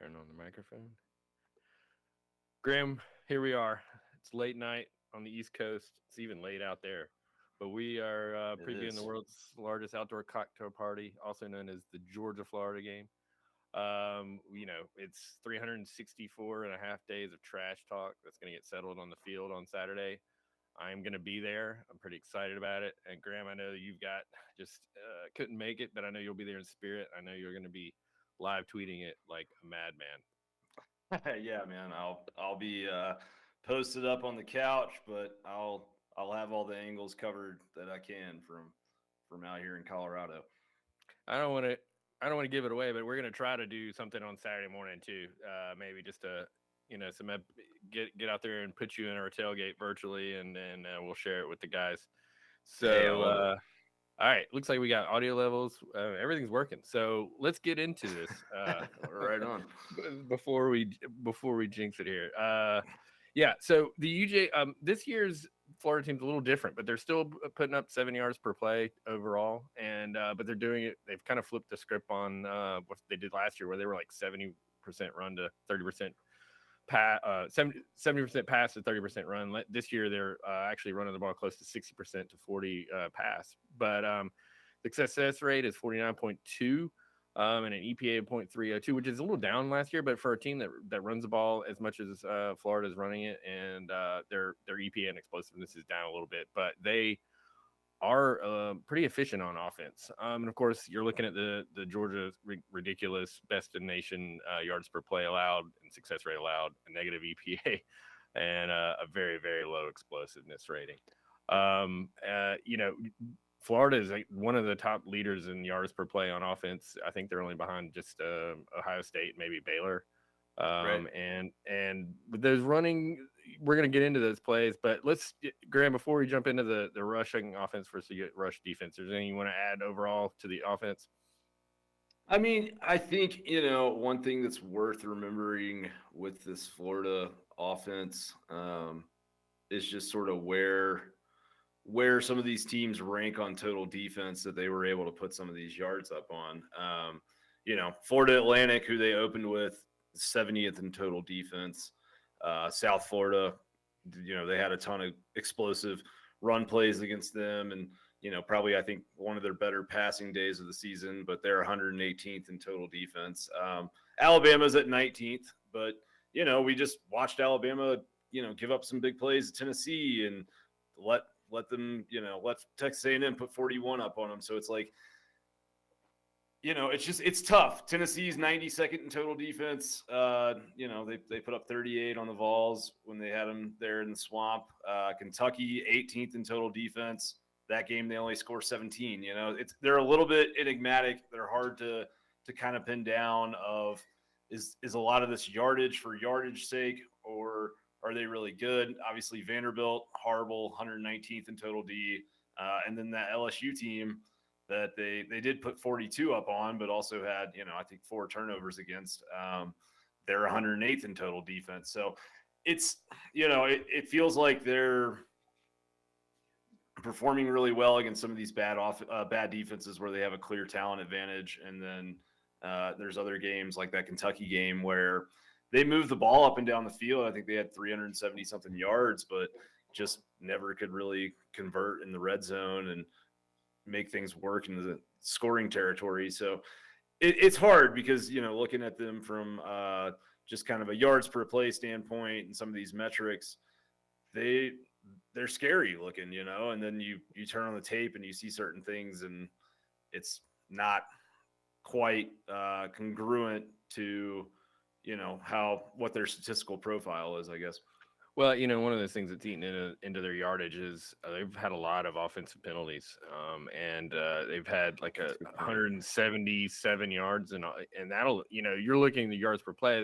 Turn on the microphone. Graham, here we are. It's late night on the East Coast. It's even late out there. But we are It previewing the is. world's largest outdoor cocktail party, also known as the Georgia-Florida game. It's 364 and a half days of trash talk that's going to get settled on the field on Saturday. I'm going to be there. I'm pretty excited about it. And Graham, I know you've got just couldn't make it, but I know you'll be there in spirit. I know you're going to be live tweeting it like a madman. Yeah, man. I'll be posted up on the couch, but I'll have all the angles covered that I can from out here in Colorado. I don't want to. I don't want to give it away, but we're going to try to do something on Saturday morning too. Maybe just to, get out there and put you in our tailgate virtually, and then we'll share it with the guys. Hey, I So, love it. all right, looks like we got audio levels. Everything's working. So let's get into this. Right on. before we jinx it here. Yeah. So the UJ this year's Florida team's a little different, but they're still putting up 7 yards per play overall, and but they're doing it. They've kind of flipped the script on what they did last year, where they were like 70% run to 30% pass, 70% pass to 30% run. This year they're actually running the ball close to 60% to 40 pass, but the success rate is 49.2. And an EPA of 0.302, which is a little down last year, but for a team that runs the ball as much as Florida is running it, and their EPA and explosiveness is down a little bit, but they are pretty efficient on offense. And of course, you're looking at the Georgia ridiculous best in nation yards per play allowed and success rate allowed, a negative EPA, and a very, very low explosiveness rating. You know, Florida is like one of the top leaders in yards per play on offense. I think they're only behind just Ohio State, maybe Baylor. Right. And with those running, we're going to get into those plays. But let's, Graham, before we jump into the rushing offense versus rush defense, is there anything you want to add overall to the offense? I mean, I think, one thing that's worth remembering with this Florida offense is just sort of where some of these teams rank on total defense that they were able to put some of these yards up on. Florida Atlantic, who they opened with, 70th in total defense. South Florida, they had a ton of explosive run plays against them, and probably I think one of their better passing days of the season, but they're 118th in total defense. Alabama's at 19th, but we just watched Alabama, give up some big plays at Tennessee and let them, let Texas A&M put 41 up on them. So it's like, it's tough. Tennessee's 92nd in total defense. They put up 38 on the Vols when they had them there in the swamp. Kentucky 18th in total defense. That game they only score 17. They're a little bit enigmatic. They're hard to kind of pin down. Is a lot of this yardage for yardage sake, or are they really good? Obviously, Vanderbilt, horrible, 119th in total D. And then that LSU team that they did put 42 up on, but also had, I think 4 turnovers against. They're 108th in total defense. So it's, it feels like they're performing really well against some of these bad defenses where they have a clear talent advantage. And then there's other games like that Kentucky game where they moved the ball up and down the field. I think they had 370 something yards, but just never could really convert in the red zone and make things work in the scoring territory. So it's hard because, looking at them from just kind of a yards per play standpoint and some of these metrics, they're scary looking, and then you turn on the tape and you see certain things and it's not quite congruent to, what their statistical profile is, I guess. Well, one of those things that's eaten into their yardage is they've had a lot of offensive penalties, and they've had like 177 yards, and that'll, you're looking at the yards per play.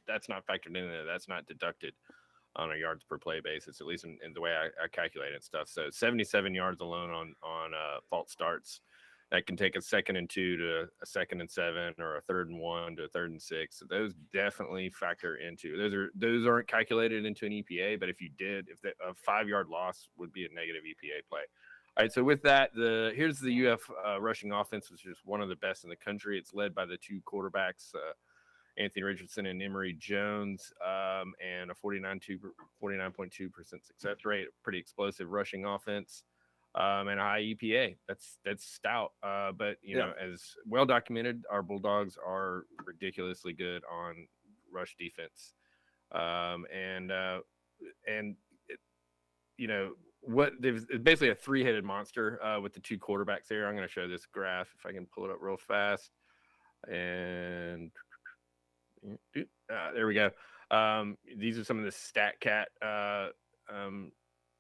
That's not factored in there. That's not deducted on a yards per play basis, at least in the way I calculate and stuff. So 77 yards alone on false starts. That can take a 2nd and 2 to a 2nd and 7, or a 3rd and 1 to a 3rd and 6. So those definitely factor into. Those aren't calculated into an EPA, but if a 5-yard loss would be a negative EPA play. All right, so with that, here's the UF rushing offense, which is one of the best in the country. It's led by the 2 quarterbacks, Anthony Richardson and Emory Jones, and a 49.2% success rate, pretty explosive rushing offense, and a high EPA. That's stout. But as well documented, our Bulldogs are ridiculously good on rush defense, and it's basically a three-headed monster with the two quarterbacks there. I'm going to show this graph if I can pull it up real fast. And there we go. These are some of the StatCat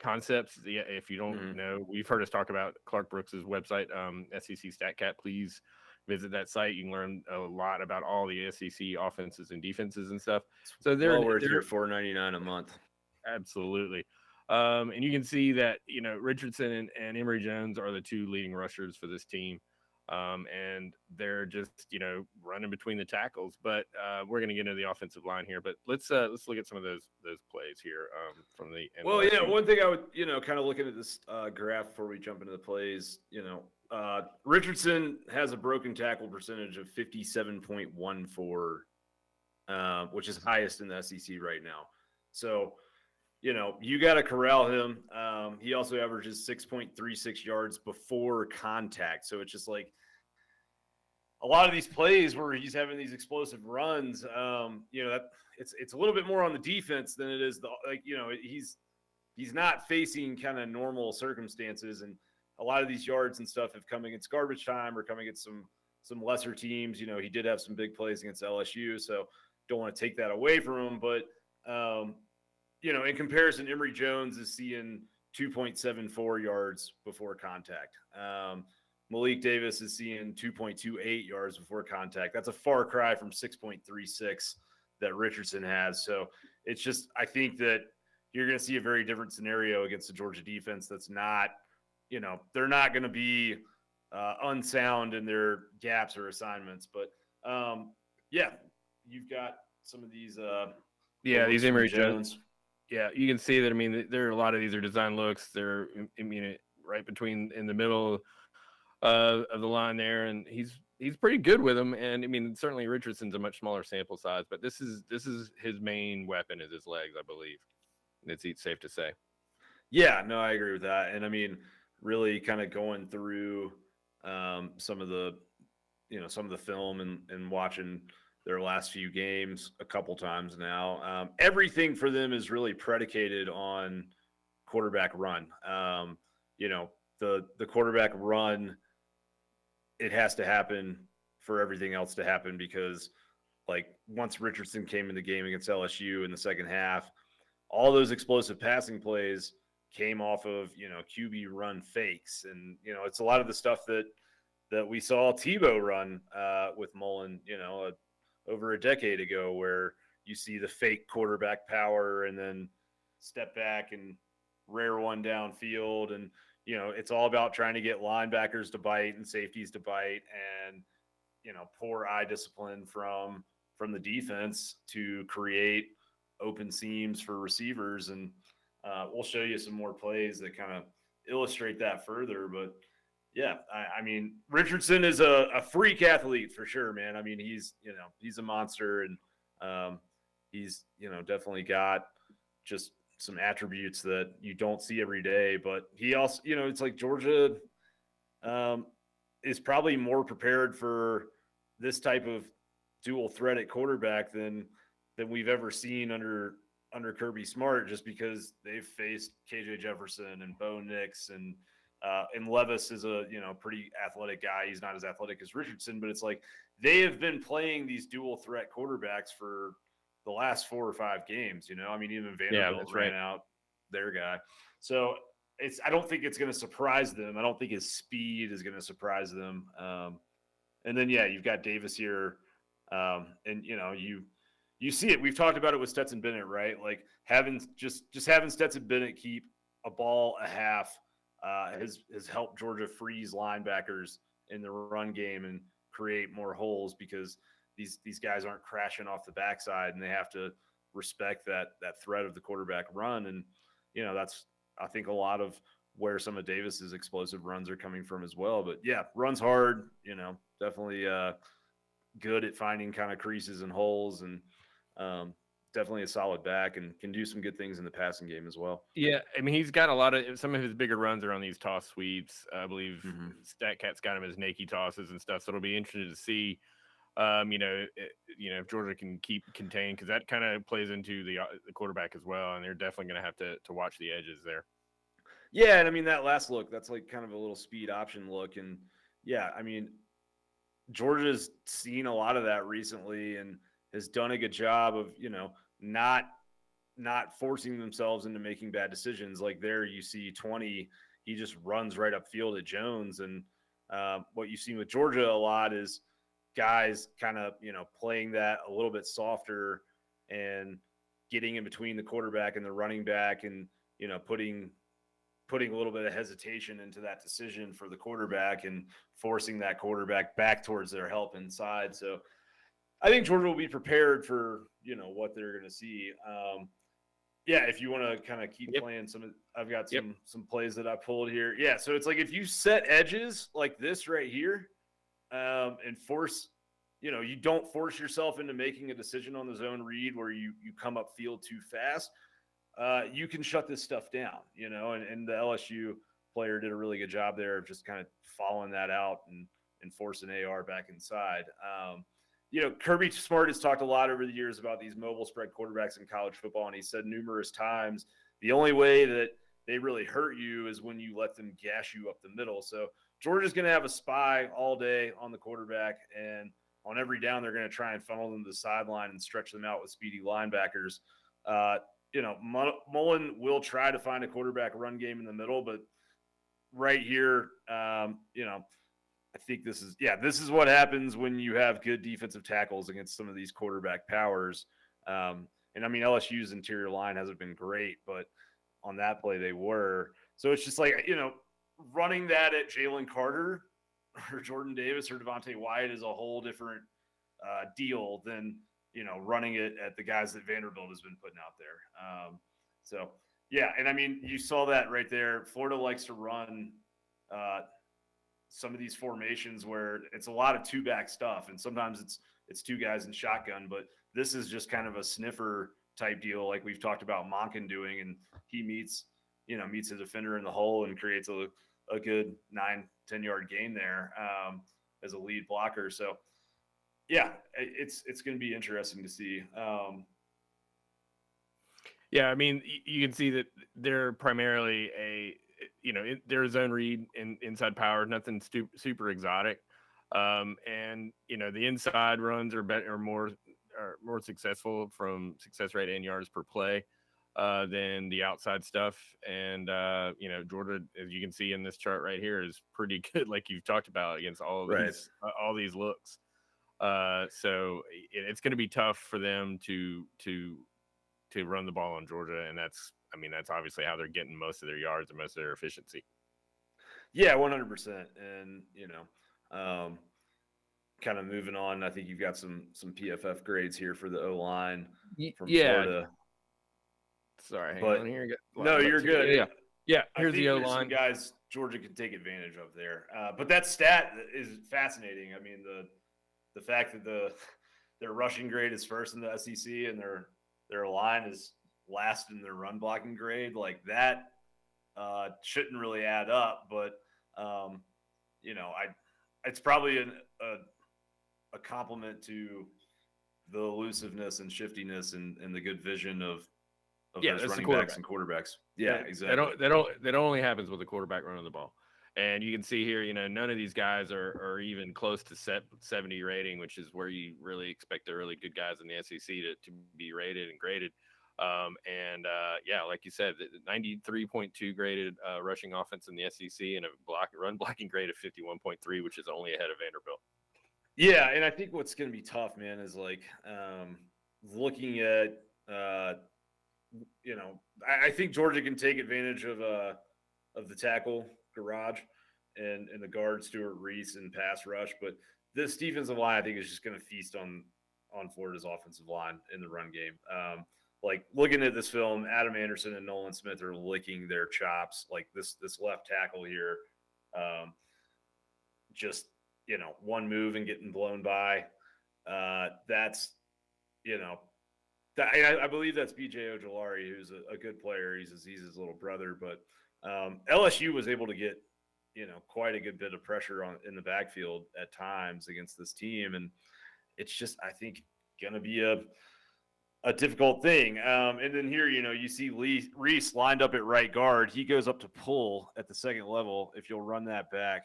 concepts. Yeah, if you don't know, we've heard us talk about Clark Brooks's website, SEC StatCat. Please visit that site. You can learn a lot about all the SEC offenses and defenses and stuff. So they're worth your $4.99 a month. Absolutely. And you can see that, Richardson and Emory Jones are the two leading rushers for this team. And they're just, running between the tackles, but we're going to get into the offensive line here, but let's look at some of those plays here from the MLS. Well, yeah, one thing I would, kind of looking at this graph before we jump into the plays, Richardson has a broken tackle percentage of 57.14, which is highest in the SEC right now. So, you got to corral him. He also averages 6.36 yards before contact. So it's just like a lot of these plays where he's having these explosive runs, that it's a little bit more on the defense than it is he's not facing kind of normal circumstances. And a lot of these yards and stuff have come against garbage time or coming against some lesser teams. He did have some big plays against LSU, so don't want to take that away from him. But, in comparison, Emory Jones is seeing 2.74 yards before contact. Malik Davis is seeing 2.28 yards before contact. That's a far cry from 6.36 that Richardson has. So it's just, I think that you're going to see a very different scenario against the Georgia defense that's not, they're not going to be unsound in their gaps or assignments. But, you've got some of these. These Emory Jones. Yeah, you can see that. I mean, there are a lot of these are design looks. They're, right between in the middle of the line there, and he's pretty good with them. And certainly Richardson's a much smaller sample size, but this is his main weapon is his legs, I believe. And it's safe to say. Yeah, no, I agree with that. And really kind of going through some of the film and watching their last few games a couple times now. Everything for them is really predicated on quarterback run. The quarterback run, it has to happen for everything else to happen because, once Richardson came in the game against LSU in the second half, all those explosive passing plays came off of, QB run fakes. And, it's a lot of the stuff that we saw Tebow run with Mullen, over a decade ago, where you see the fake quarterback power and then step back and rare one downfield. And, it's all about trying to get linebackers to bite and safeties to bite and, poor eye discipline from the defense to create open seams for receivers. And we'll show you some more plays that kind of illustrate that further. But yeah, Richardson is a freak athlete for sure, man. He's a monster, and he's, definitely got just some attributes that you don't see every day. But he also, it's like Georgia is probably more prepared for this type of dual threat at quarterback than we've ever seen under Kirby Smart, just because they've faced KJ Jefferson and Bo Nix and Levis is a pretty athletic guy. He's not as athletic as Richardson, but it's like they have been playing these dual threat quarterbacks for the last 4 or 5 games. Even Vanderbilt ran out their guy. So I don't think it's going to surprise them. I don't think his speed is going to surprise them. And then you've got Davis here, and you see it. We've talked about it with Stetson Bennett, right? Like having Stetson Bennett keep a ball a half has helped Georgia freeze linebackers in the run game and create more holes because these guys aren't crashing off the backside and they have to respect that threat of the quarterback run. And, that's, I think, a lot of where some of Davis's explosive runs are coming from as well. But yeah, runs hard, definitely good at finding kind of creases and holes, and definitely a solid back and can do some good things in the passing game as well. Yeah, I mean, he's got a lot of some of his bigger runs are on these toss sweeps. I believe StatCat's got him as naked tosses and stuff. So it'll be interesting to see, if Georgia can keep contained, because that kind of plays into the quarterback as well, and they're definitely going to have to watch the edges there. Yeah, and I mean that last look, that's like kind of a little speed option look, and yeah, I mean Georgia's seen a lot of that recently and has done a good job of not forcing themselves into making bad decisions. Like there, you see 20, he just runs right up field at Jones. And what you've seen with Georgia a lot is guys kind of, playing that a little bit softer and getting in between the quarterback and the running back and, putting a little bit of hesitation into that decision for the quarterback and forcing that quarterback back towards their help inside. So I think Georgia will be prepared for, what they're going to see. Yeah, if you want to kind of keep playing I've got some plays that I pulled here. Yeah, so it's like if you set edges like this right here, and force, you don't force yourself into making a decision on the zone read where you come up field too fast, you can shut this stuff down, and the LSU player did a really good job there of just kind of following that out and forcing AR back inside. Kirby Smart has talked a lot over the years about these mobile spread quarterbacks in college football, and he said numerous times the only way that they really hurt you is when you let them gash you up the middle. So Georgia's going to have a spy all day on the quarterback, and on every down they're going to try and funnel them to the sideline and stretch them out with speedy linebackers. Mullen will try to find a quarterback run game in the middle, but right here, I think this is what happens when you have good defensive tackles against some of these quarterback powers. And I mean, LSU's interior line hasn't been great, but on that play they were. So it's just like, running that at Jalen Carter or Jordan Davis or Devontae Wyatt is a whole different deal than, running it at the guys that Vanderbilt has been putting out there. So, yeah, and I mean, you saw that right there. Florida likes to run some of these formations where it's a lot of two-back stuff, and sometimes it's two guys in shotgun, but this is just kind of a sniffer type deal like we've talked about Monken doing, and he meets a defender in the hole and creates a good 9-10 yard gain there as a lead blocker. So, yeah, it's going to be interesting to see. Yeah, I mean, you can see that they're primarily their zone read and inside power, nothing super exotic. And the inside runs are better, more successful from success rate and yards per play than the outside stuff. And Georgia, as you can see in this chart right here, is pretty good, like you've talked about, against all these looks. So it's going to be tough for them to run the ball on Georgia, and that's obviously how they're getting most of their yards and most of their efficiency. Yeah, 100%. And kind of moving on, I think you've got some PFF grades here for the O-line from Florida. Sorry, hang on here. No, you're good. Yeah. Here's the O-line. Some guys Georgia can take advantage of there. But that stat is fascinating. I mean, the fact that their rushing grade is first in the SEC and their line is last in their run blocking grade, like that shouldn't really add up. But it's probably a compliment to the elusiveness and shiftiness and the good vision of those running backs and quarterbacks. Yeah, exactly. That only happens with a quarterback running the ball. And you can see here, none of these guys are even close to 70 rating, which is where you really expect the really good guys in the SEC to be rated and graded. Like you said, 93.2 graded rushing offense in the SEC and a run blocking grade of 51.3, which is only ahead of Vanderbilt. Yeah, and I think what's going to be tough, man, is like looking at I think Georgia can take advantage of the tackle garage and the guard Stuart Reese and pass rush, but this defensive line I think is just going to feast on Florida's offensive line in the run game. Like looking at this film, Adam Anderson and Nolan Smith are licking their chops. Like this left tackle here, just one move and getting blown by. That's, I believe that's BJ Ojolari, who's a good player. He's his little brother, but LSU was able to get, quite a good bit of pressure in the backfield at times against this team, and it's just, I think, going to be a difficult thing. And then here, you see Reese lined up at right guard. He goes up to pull at the second level. If you'll run that back,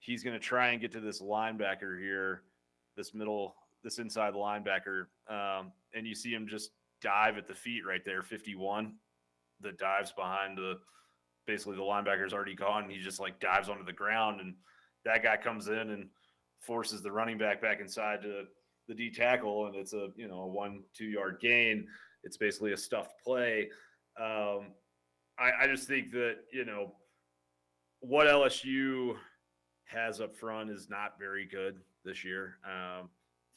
he's going to try and get to this linebacker here, this inside linebacker. And you see him just dive at the feet right there, 51. The dives behind basically the linebacker's already gone. He just like dives onto the ground, and that guy comes in and forces the running back inside to the D tackle, and it's a 1-2 yard gain. It's basically a stuffed play. I just think that what LSU has up front is not very good this year. I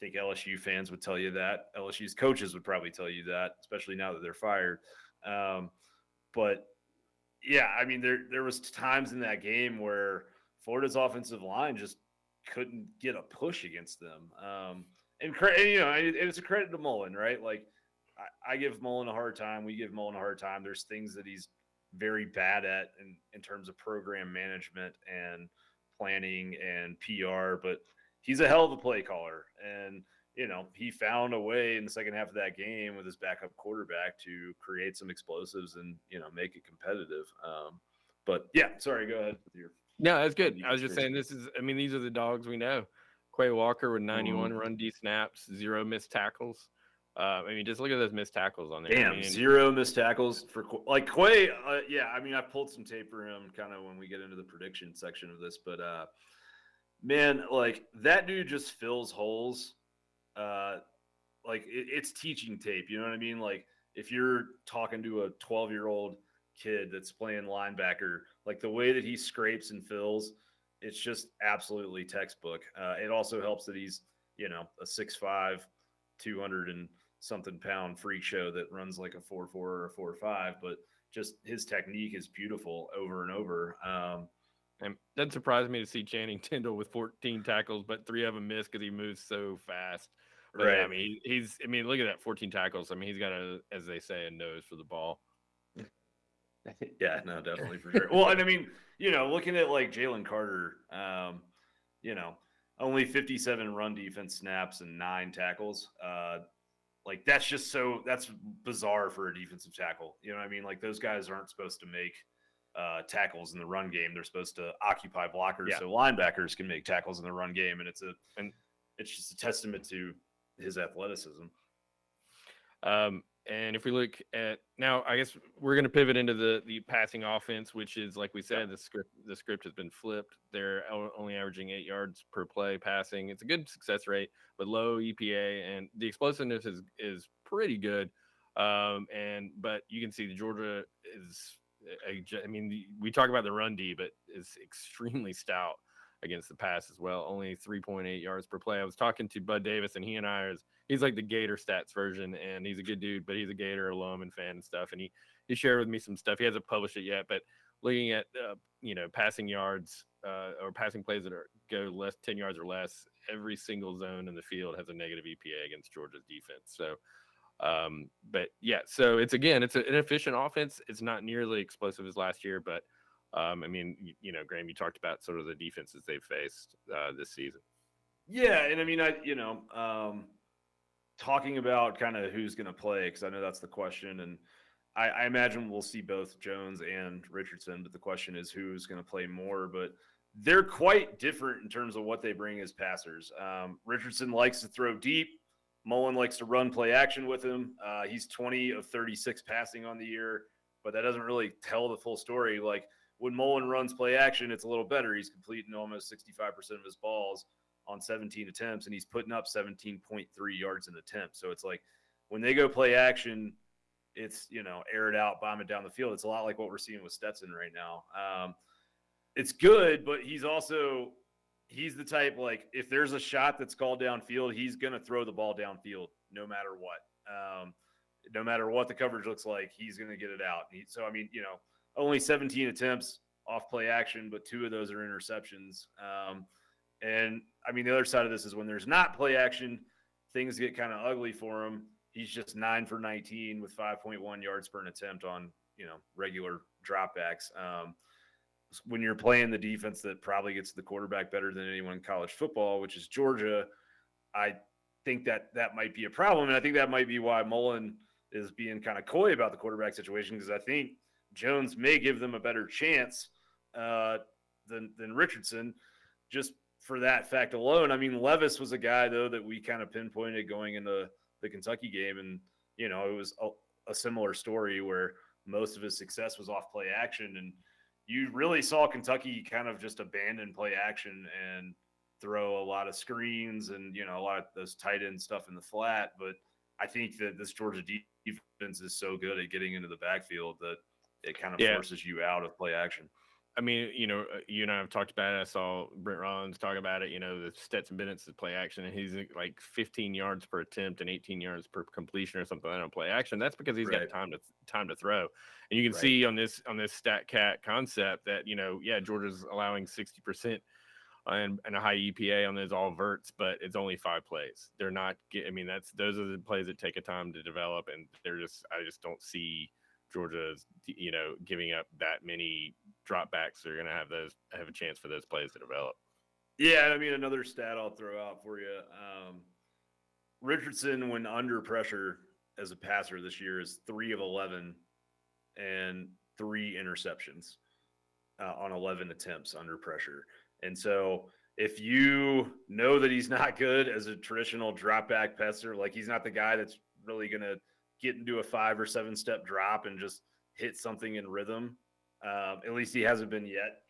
think LSU fans would tell you that. LSU's coaches would probably tell you that, especially now that they're fired. But yeah, I mean, there was times in that game where Florida's offensive line just couldn't get a push against them. And it's a credit to Mullen, right? Like, I give Mullen a hard time. We give Mullen a hard time. There's things that he's very bad at in terms of program management and planning and PR, but he's a hell of a play caller. And, he found a way in the second half of that game with his backup quarterback to create some explosives and, make it competitive. But yeah, sorry, go ahead with your. No, that's good. I was just saying these are the dogs we know. Quay Walker with 91 run D snaps, 0 missed tackles. Just look at those missed tackles on there. Damn, 0 missed tackles for Quay. Yeah, I pulled some tape for him kind of when we get into the prediction section of this, but man, like that dude just fills holes. It's teaching tape. You know what I mean? Like if you're talking to a 12-year-old kid that's playing linebacker, like the way that he scrapes and fills, it's just absolutely textbook. It also helps that he's, a 6'5", 200 and something pound freak show that runs like a 4.4 or a 4.5, but just his technique is beautiful over and over. And that surprised me to see Channing Tindall with 14 tackles, but 3 of them missed because he moves so fast. But right. Yeah, look at that, 14 tackles. He's got as they say, a nose for the ball. Yeah, no, definitely for sure. Well, and looking at like Jalen Carter, only 57 run defense snaps and 9 tackles. That's bizarre for a defensive tackle. You know what I mean? Like those guys aren't supposed to make tackles in the run game. They're supposed to occupy blockers so linebackers can make tackles in the run game. And it's just a testament to his athleticism. And if we look at now, I guess we're going to pivot into the passing offense, which is, like we said, the script has been flipped. They're only averaging 8 yards per play passing. It's a good success rate, but low EPA, and the explosiveness is pretty good. But you can see the Georgia is, we talk about the run D, but is extremely stout against the pass as well. Only 3.8 yards per play. I was talking to Bud Davis, and he and I he's like the Gator stats version, and he's a good dude, but he's a Gator alum and fan and stuff. And he shared with me some stuff. He hasn't published it yet, but looking at passing yards or passing plays that go 10 yards or less, every single zone in the field has a negative EPA against Georgia's defense. So, but yeah, so it's an efficient offense. It's not nearly explosive as last year, but Graham, you talked about sort of the defenses they've faced this season. Yeah, and talking about kind of who's going to play, because I know that's the question, and I imagine we'll see both Jones and Richardson, but the question is who's going to play more. But they're quite different in terms of what they bring as passers. Richardson likes to throw deep. Mullen likes to run play action with him. He's 20 of 36 passing on the year, but that doesn't really tell the full story. Like when Mullen runs play action, it's a little better. He's completing almost 65% of his balls on 17 attempts, and he's putting up 17.3 yards an attempt. So it's like when they go play action, it's, air it out, bomb it down the field. It's a lot like what we're seeing with Stetson right now. It's good, but he's the type, like, if there's a shot that's called downfield, he's going to throw the ball downfield no matter what. No matter what the coverage looks like, he's going to get it out. Only 17 attempts off play action, but 2 of those are interceptions. And I mean, the other side of this is when there's not play action, things get kind of ugly for him. He's just 9 for 19 with 5.1 yards per attempt on, regular dropbacks. When you're playing the defense that probably gets the quarterback better than anyone in college football, which is Georgia, I think that might be a problem. And I think that might be why Mullen is being kind of coy about the quarterback situation, because I think Jones may give them a better chance than Richardson, just for that fact alone. I mean, Levis was a guy, though, that we kind of pinpointed going into the Kentucky game. And, it was a similar story where most of his success was off play action. And you really saw Kentucky kind of just abandon play action and throw a lot of screens and, a lot of those tight end stuff in the flat. But I think that this Georgia defense is so good at getting into the backfield that it kind of forces you out of play action. I mean, you and I have talked about it. I saw Brent Rollins talk about it. The Stetson Bennett's play action, and he's like 15 yards per attempt and 18 yards per completion or something like that on play action. That's because he's got time to throw. And you can see on this StatCat concept that Georgia's allowing 60% and a high EPA on those all verts, but it's only 5 plays. They're not. Those are the plays that take a time to develop, and I just don't see Georgia's giving up that many dropbacks. They're going to have a chance for those plays to develop. Yeah, I mean, another stat I'll throw out for you. Richardson, when under pressure as a passer this year, is 3 of 11 and 3 interceptions on 11 attempts under pressure. And so if you know that he's not good as a traditional drop back passer, like he's not the guy that's really going to get into a 5 or 7 step drop and just hit something in rhythm. At least he hasn't been yet.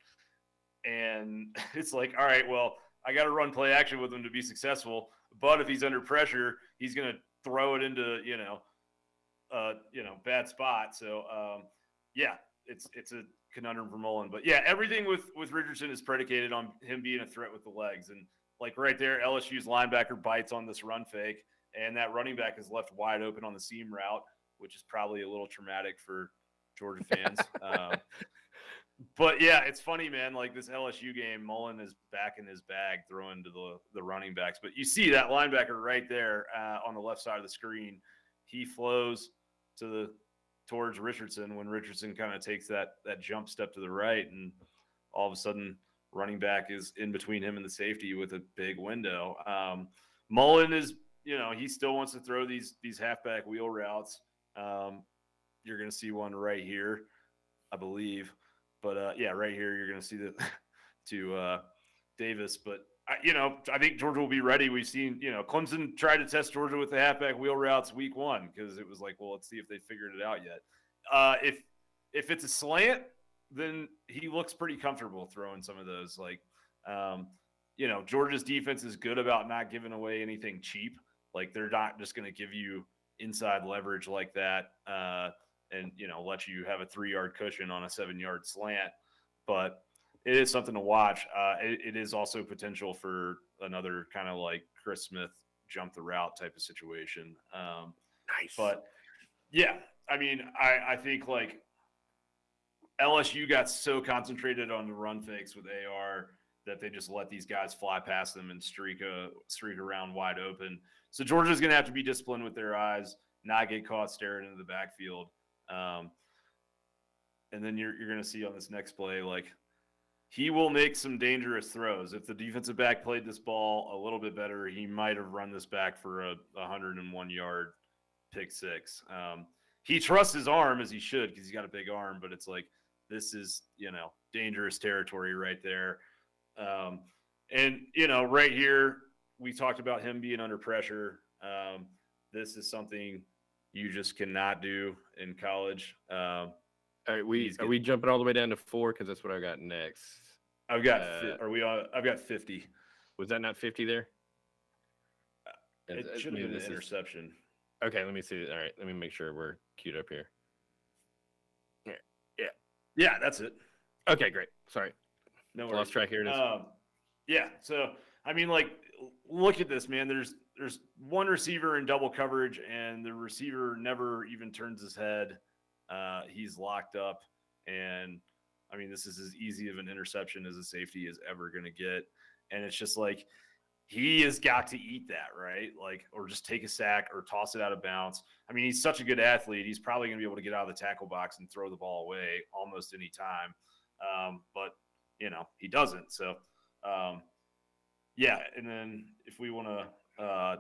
And it's like, all right, well, I got to run play action with him to be successful. But if he's under pressure, he's going to throw it into, bad spot. So, it's a conundrum for Mullen. But yeah, everything with Richardson is predicated on him being a threat with the legs. And like right there, LSU's linebacker bites on this run fake, and that running back is left wide open on the seam route, which is probably a little traumatic for Georgia fans. But yeah, it's funny, man. Like this LSU game, Mullen is back in his bag throwing to the running backs. But you see that linebacker right there on the left side of the screen. He flows towards Richardson when Richardson kind of takes that jump step to the right, and all of a sudden running back is in between him and the safety with a big window. Mullen is, he still wants to throw these halfback wheel routes. You're going to see one right here, I believe. But, right here you're going to see that to Davis. But, I think Georgia will be ready. We've seen, Clemson tried to test Georgia with the halfback wheel routes week 1 because it was like, well, let's see if they figured it out yet. If it's a slant, then he looks pretty comfortable throwing some of those. Like, Georgia's defense is good about not giving away anything cheap. Like, they're not just going to give you inside leverage like that and, let you have a 3-yard cushion on a 7-yard slant. But it is something to watch. It is also potential for another kind of like Chris Smith jump the route type of situation. Nice. But, yeah, I mean, I think like LSU got so concentrated on the run fakes with AR that they just let these guys fly past them and streak around wide open. So Georgia's going to have to be disciplined with their eyes, not get caught staring into the backfield. And then you're going to see on this next play, like, he will make some dangerous throws. If the defensive back played this ball a little bit better, he might have run this back for a 101-yard pick six. He trusts his arm, as he should, because he's got a big arm, but it's like, this is, dangerous territory right there. And, right here, we talked about him being under pressure. This is something you just cannot do in college. All right, are we jumping all the way down to 4? Because that's what I got next. I've got 50. Was that not 50 there? It should have been an interception. Okay, let me see. All right, let me make sure we're queued up here. Yeah, that's it. Okay, great. Sorry. No worries. Lost track here. It is. Yeah, so, I mean, like, look at this, man. There's one receiver in double coverage, and the receiver never even turns his head. He's locked up, and, I mean, this is as easy of an interception as a safety is ever going to get. And it's just like, he has got to eat that, right? Like, or just take a sack or toss it out of bounds. I mean, he's such a good athlete. He's probably going to be able to get out of the tackle box and throw the ball away almost any time. But, he doesn't. So, yeah. And then if we want to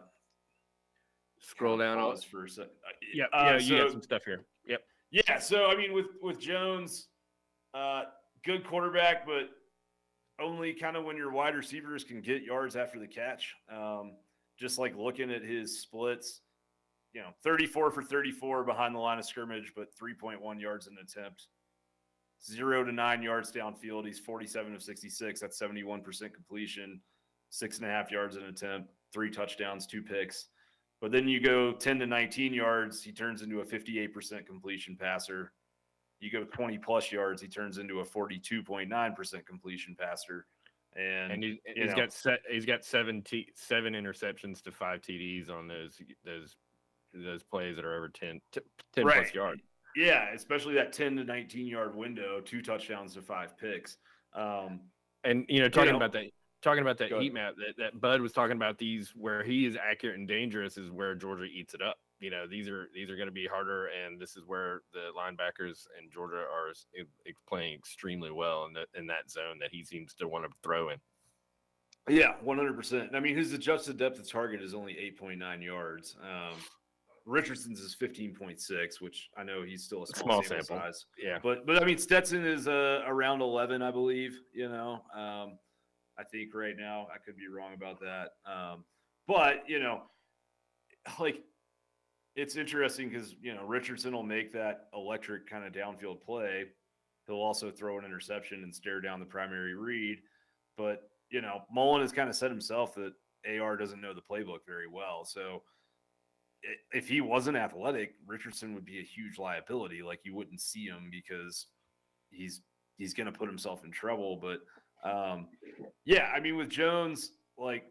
scroll down pause for a second. You got some stuff here. Yep. Yeah. So, I mean, with Jones, good quarterback, but only kind of when your wide receivers can get yards after the catch. Just like looking at his splits, 34 for 34 behind the line of scrimmage, but 3.1 yards an attempt. 0 to 9 yards downfield. He's 47 of 66. That's 71% completion. 6.5 yards an attempt. 3 touchdowns, 2 picks. But then you go 10 to 19 yards, he turns into a 58% completion passer. You go 20 plus yards, he turns into a 42.9% completion passer. And he's got 7 interceptions to 5 TDs on those plays that are over 10 right. plus yards. Yeah, especially that 10 to 19 yard window, 2 touchdowns to 5 picks. Talking about that heat map that Bud was talking about, these where he is accurate and dangerous is where Georgia eats it up. These are going to be harder, and this is where the linebackers in Georgia are playing extremely well in that zone that he seems to want to throw in. Yeah, 100%. I mean, his adjusted depth of target is only 8.9 yards. Richardson's is 15.6, which I know he's still a small sample size. Yeah, but I mean, Stetson is around 11, I believe. I think right now, I could be wrong about that. But like, it's interesting because, Richardson will make that electric kind of downfield play. He'll also throw an interception and stare down the primary read. But, Mullen has kind of said himself that AR doesn't know the playbook very well. So if he wasn't athletic, Richardson would be a huge liability. Like, you wouldn't see him because he's going to put himself in trouble. But, yeah, I mean, with Jones, like,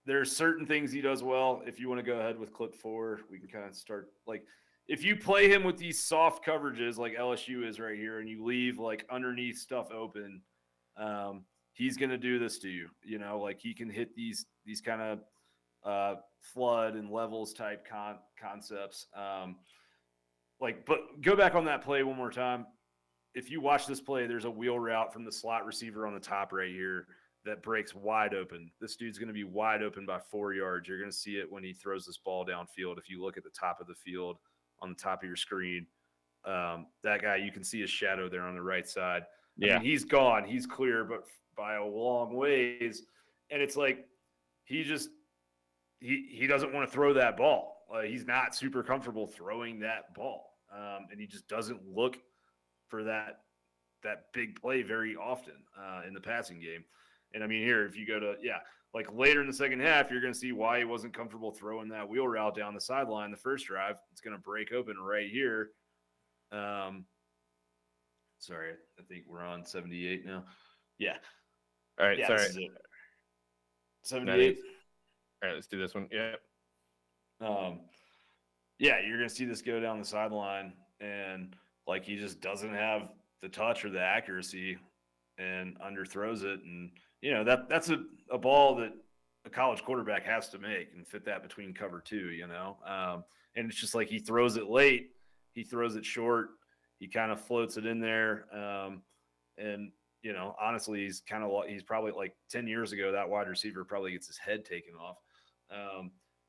there's certain things he does well. If you want to go ahead with clip 4, we can kind of start. Like, if you play him with these soft coverages like LSU is right here, and you leave like underneath stuff open, he's going to do this to you. Like, he can hit these kind of flood and levels type concepts. But go back on that play one more time. If you watch this play, there's a wheel route from the slot receiver on the top right here that breaks wide open. This dude's going to be wide open by 4 yards. You're going to see it when he throws this ball downfield. If you look at the top of the field on the top of your screen, that guy, you can see his shadow there on the right side. Yeah. I mean, he's gone. He's clear, but by a long ways. And it's like he doesn't want to throw that ball. He's not super comfortable throwing that ball. And he just doesn't look for that big play very often in the passing game. And I mean, here, if you go to, like later in the second half, you're going to see why he wasn't comfortable throwing that wheel route down the sideline the first drive. It's going to break open right here. Sorry, I think we're on 78 now. Yeah. All right, sorry. 78. All right, let's do this one. Yeah. You're going to see this go down the sideline, and like he just doesn't have the touch or the accuracy and underthrows it. And, that's a ball that a college quarterback has to make and fit that between cover 2, and it's just like he throws it late. He throws it short. He kind of floats it in there. And, honestly, he's probably like 10 years ago, that wide receiver probably gets his head taken off.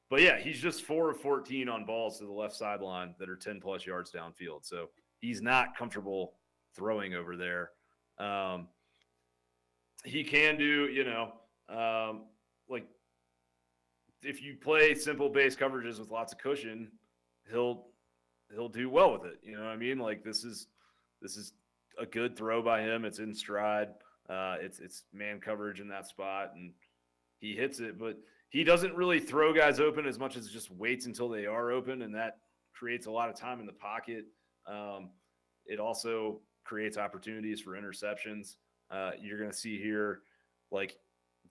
But yeah, he's just 4 of 14 on balls to the left sideline that are 10 plus yards downfield. So he's not comfortable throwing over there. He can do, like if you play simple base coverages with lots of cushion, he'll do well with it. You know what I mean? Like this is a good throw by him. It's in stride. It's man coverage in that spot, and he hits it. But he doesn't really throw guys open as much as just waits until they are open, and that creates a lot of time in the pocket. It also creates opportunities for interceptions. You're going to see here, like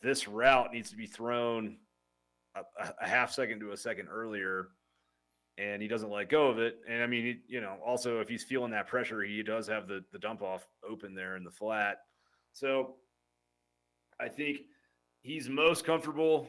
this route needs to be thrown a half second to a second earlier, and he doesn't let go of it. And I mean, also if he's feeling that pressure, he does have the dump off open there in the flat. So I think he's most comfortable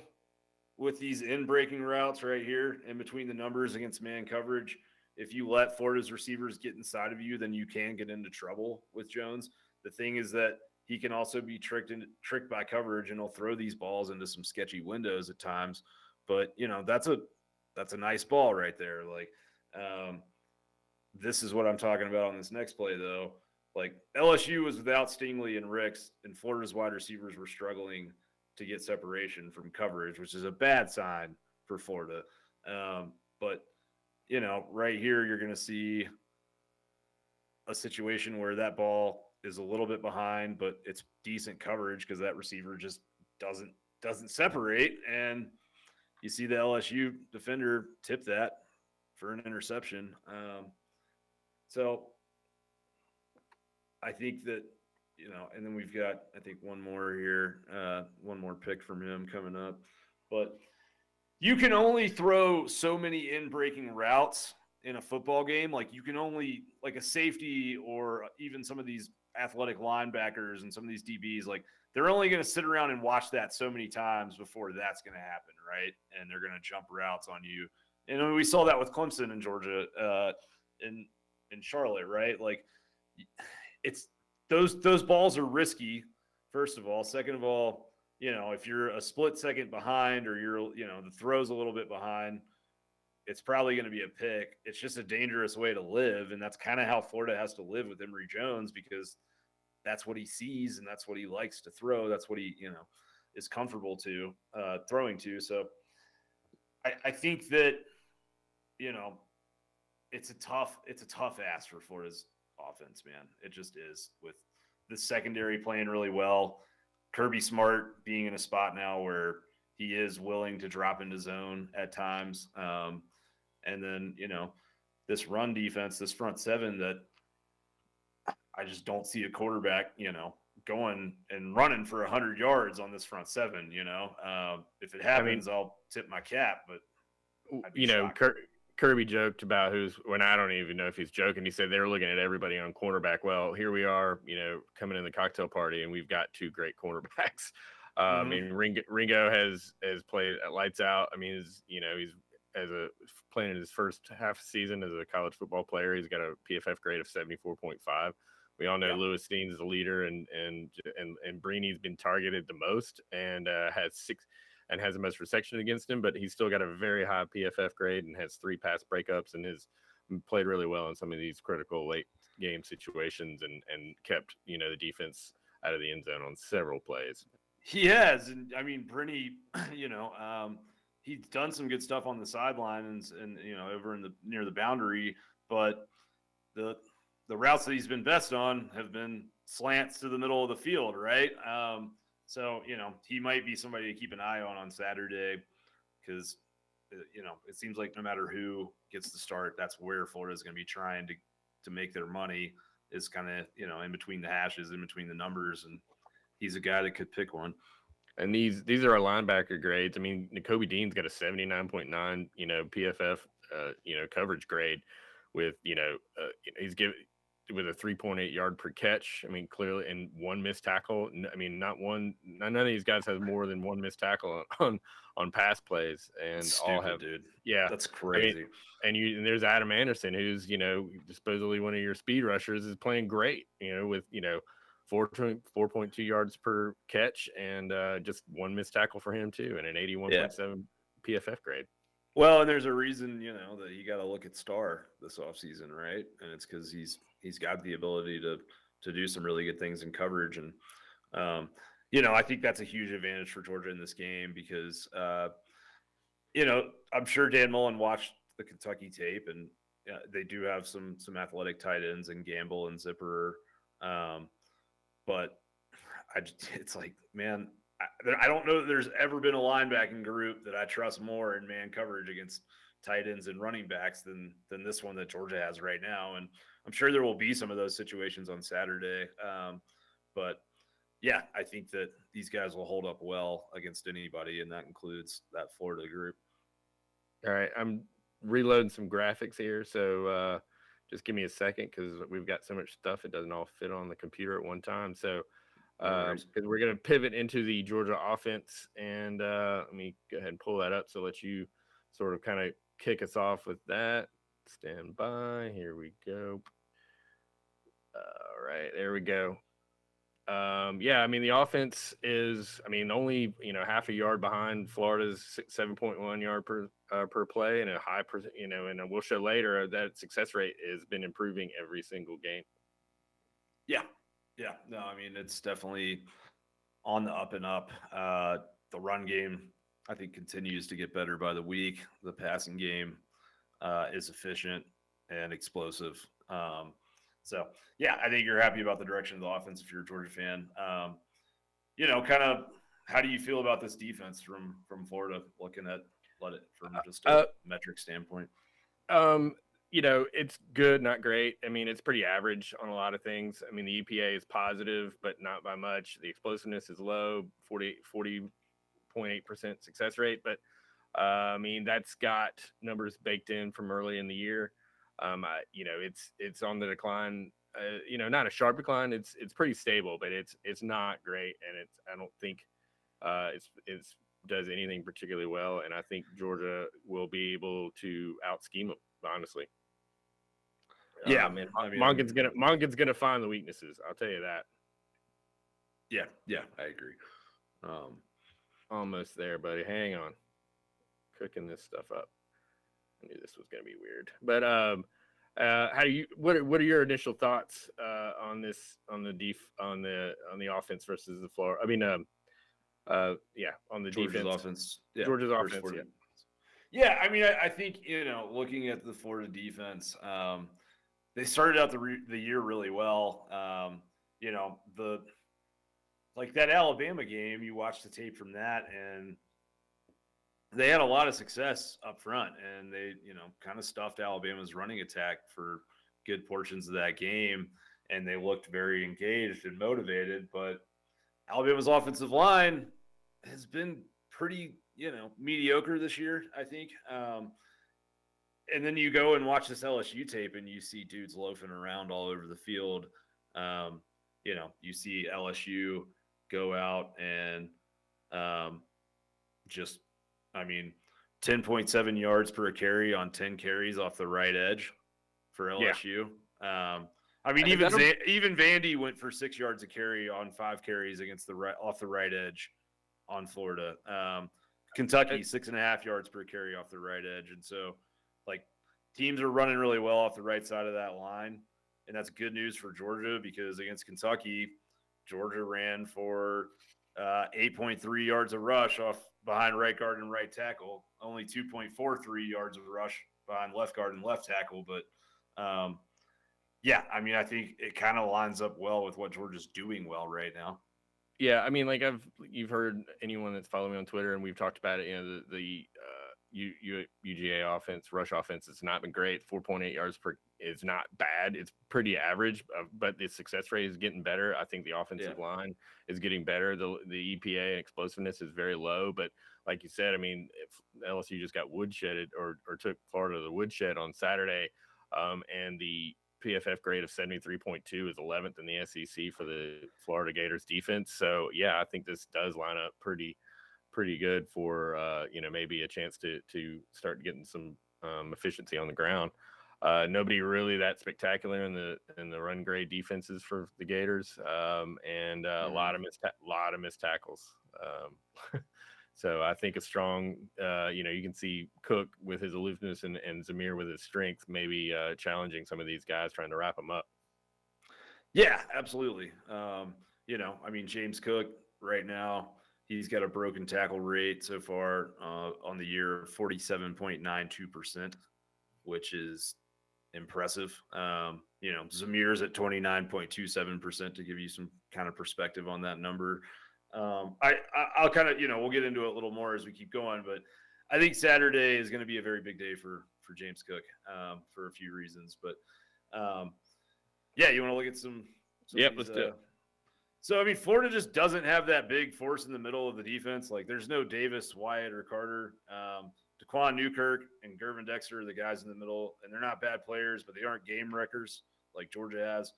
with these in-breaking routes right here in between the numbers against man coverage, if you let Florida's receivers get inside of you, then you can get into trouble with Jones. The thing is that he can also be tricked by coverage, and he'll throw these balls into some sketchy windows at times. But that's a nice ball right there. Like, this is what I'm talking about on this next play, though. Like, LSU was without Stingley and Ricks, and Florida's wide receivers were struggling to get separation from coverage, which is a bad sign for Florida. But right here, you're going to see a situation where that ball is a little bit behind, but it's decent coverage because that receiver just doesn't separate. And you see the LSU defender tip that for an interception. So I think that, and then we've got, I think, one more here, one more pick from him coming up. But you can only throw so many in-breaking routes in a football game. Like, you can only, like a safety or even some of these athletic linebackers and some of these DBs, like, they're only going to sit around and watch that so many times before that's going to happen, right? And they're going to jump routes on you. And we saw that with Clemson in Georgia, in Charlotte, right? Like, it's those balls are risky, first of all. Second of all, if you're a split second behind or the throw's a little bit behind, it's probably going to be a pick. It's just a dangerous way to live. And that's kind of how Florida has to live with Emory Jones, because that's what he sees and that's what he likes to throw. That's what he, is comfortable to throwing to. So I think that, it's a tough ask for Florida's offense, man. It just is, with the secondary playing really well. Kirby Smart being in a spot now where he is willing to drop into zone at times. And then, this run defense, this front seven, that I just don't see a quarterback, going and running for 100 yards on this front seven. If it happens, I'll tip my cap, but Kirby joked about I don't even know if he's joking. He said they were looking at everybody on cornerback. Well, here we are, coming in the cocktail party, and we've got two great cornerbacks. I mean, Ringo has played at lights out. I mean, he's playing in his first half season as a college football player. He's got a PFF grade of 74.5. We all know Lewis Dean is the leader, and Breeny's been targeted the most and has the most reception against him, but he's still got a very high PFF grade and has 3 pass breakups and has played really well in some of these critical late game situations and kept, the defense out of the end zone on several plays. He has. And I mean, Brittany, he's done some good stuff on the sideline and over near the boundary, but the routes that he's been best on have been slants to the middle of the field, right? So, he might be somebody to keep an eye on Saturday, because, it seems like no matter who gets the start, that's where Florida is going to be trying to make their money, is kind of, in between the hashes, in between the numbers. And he's a guy that could pick one. And these are our linebacker grades. I mean, Nakobe Dean's got a 79.9, PFF, coverage grade with, he's given with a 3.8 yard per catch. I mean, clearly, and 1 missed tackle. I mean, none of these guys has more than 1 missed tackle on pass plays, and Stupid, all have, dude. Yeah, that's crazy. I mean, and there's Adam Anderson, who's supposedly one of your speed rushers, is playing great. With 4.2 yards per catch and just 1 missed tackle for him too, and an 81.7 PFF grade. Well, and there's a reason, that you got to look at Starr this offseason, right? And it's because he's got the ability to do some really good things in coverage. And, I think that's a huge advantage for Georgia in this game because, I'm sure Dan Mullen watched the Kentucky tape, and they do have some athletic tight ends in Gamble and Zipper. But it's like, man, I don't know that there's ever been a linebacking group that I trust more in man coverage against tight ends and running backs than this one that Georgia has right now. And I'm sure there will be some of those situations on Saturday. But yeah, I think that these guys will hold up well against anybody, and that includes that Florida group. All right, I'm reloading some graphics here, so just give me a second because we've got so much stuff it doesn't all fit on the computer at one time. So worries. we're going to pivot into the Georgia offense. And let me go ahead and pull that up. So let you sort of kind of kick us off with that. Stand by. Here we go. All right, there we go. Yeah, I mean the offense is, I mean, only half a yard behind Florida's 7.1 yard per play, and a high, and we'll show later that success rate has been improving every single game. Yeah, no, I mean it's definitely on the up and up. The run game, I think, continues to get better by the week. The passing game is efficient and explosive. So, yeah, I think you're happy about the direction of the offense if you're a Georgia fan. Kind of how do you feel about this defense from Florida, looking at it from just a metric standpoint? It's good, not great. I mean, it's pretty average on a lot of things. I mean, the EPA is positive, but not by much. The explosiveness is low, 40.8% success rate. But, I mean, that's got numbers baked in from early in the year. It's on the decline. Not a sharp decline. It's pretty stable, but it's not great, and I don't think it's does anything particularly well. And I think Georgia will be able to out scheme them, honestly. Yeah, man. Monken's gonna find the weaknesses. I'll tell you that. Yeah, I agree. Almost there, buddy. Hang on. Cooking this stuff up. I knew this was gonna be weird, but what are your initial thoughts on the offense versus the Florida? I mean, on the Georgia's defense offense. Yeah, Georgia's offense. Yeah, I mean, I think looking at the Florida defense, they started out the year really well. That Alabama game, you watch the tape from that, and they had a lot of success up front, and they, kind of stuffed Alabama's running attack for good portions of that game, and they looked very engaged and motivated. But Alabama's offensive line has been pretty, mediocre this year, I think. And then you go and watch this LSU tape, and you see dudes loafing around all over the field. You see LSU go out and 10.7 yards per carry on 10 carries off the right edge for LSU. Yeah. Even Vandy went for 6 yards a carry on 5 carries off the right edge on Florida. Kentucky 6.5 yards per carry off the right edge, and so teams are running really well off the right side of that line, and that's good news for Georgia because against Kentucky, Georgia ran for 8.3 yards of rush off behind right guard and right tackle, only 2.43 yards of rush behind left guard and left tackle. But, I think it kind of lines up well with what Georgia's doing well right now. Yeah, I mean, you've heard anyone that's followed me on Twitter, and we've talked about it. The UGA offense, rush offense, has not been great. 4.8 yards per is not bad. It's pretty average, but the success rate is getting better. I think the offensive line is getting better. The EPA and explosiveness is very low, but like you said, I mean, if LSU just got woodshedded or took Florida to the woodshed on Saturday, and the PFF grade of 73.2 is 11th in the SEC for the Florida Gators defense. So yeah, I think this does line up pretty good for maybe a chance to start getting some efficiency on the ground. Nobody really that spectacular in the run grade defenses for the Gators, and a lot of missed tackles. So I think a strong, you can see Cook with his aloofness and Zamir with his strength, maybe challenging some of these guys trying to wrap them up. Yeah, absolutely. James Cook right now, he's got a broken tackle rate so far on the year, 47.92%, which is impressive. Zamir's at 29.27% to give you some kind of perspective on that number. I'll kind of, we'll get into it a little more as we keep going, but I think Saturday is going to be a very big day for James Cook for a few reasons. But you want to look at some let's do it. So, Florida just doesn't have that big force in the middle of the defense. There's no Davis, Wyatt, or Carter. Daquan Newkirk and Gervin Dexter are the guys in the middle, and they're not bad players, but they aren't game wreckers like Georgia has.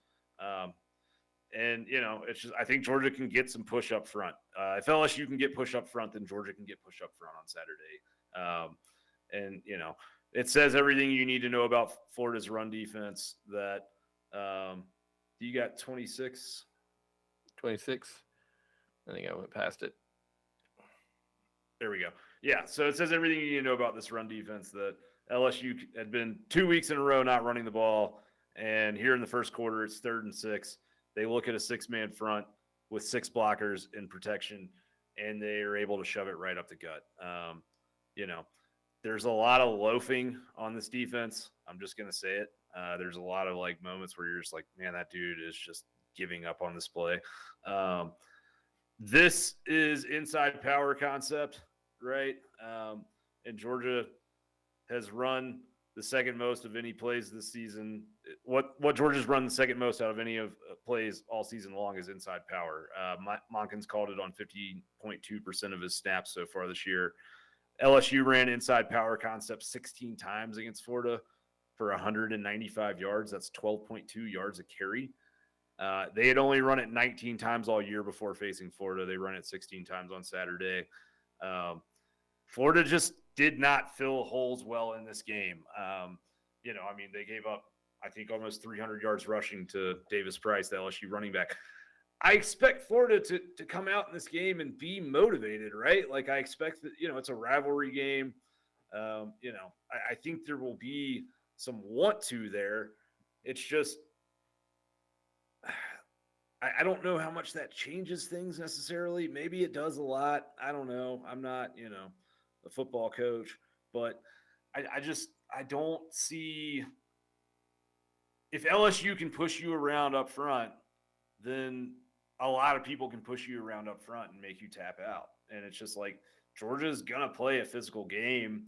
And, it's just, I think Georgia can get some push up front. If LSU can get push up front, then Georgia can get push up front on Saturday. And, it says everything you need to know about Florida's run defense that you got 26. 26. I think I went past it. There we go. Yeah, so it says everything you need to know about this run defense that LSU had been 2 weeks in a row not running the ball. And here in the first quarter, it's 3rd and 6. They look at a 6-man front with 6 blockers in protection, and they are able to shove it right up the gut. There's a lot of loafing on this defense. I'm just going to say it. There's a lot of moments where you're just like, man, that dude is just giving up on this play. This is inside power concept, right? And Georgia has run the second most of any plays this season. What Georgia's run the second most out of any of plays all season long is inside power. Monken's called it on 50.2% of his snaps so far this year. LSU ran inside power concept 16 times against Florida for 195 yards. That's 12.2 yards a carry. They had only run it 19 times all year before facing Florida. They run it 16 times on Saturday. Florida just did not fill holes well in this game. They gave up, I think, almost 300 yards rushing to Davis Price, the LSU running back. I expect Florida to come out in this game and be motivated, right? I expect that, it's a rivalry game. I think there will be some want to there. It's just, I don't know how much that changes things necessarily. Maybe it does a lot. I don't know. I'm not, a football coach, but I don't see if LSU can push you around up front, then a lot of people can push you around up front and make you tap out. And it's just like Georgia's going to play a physical game.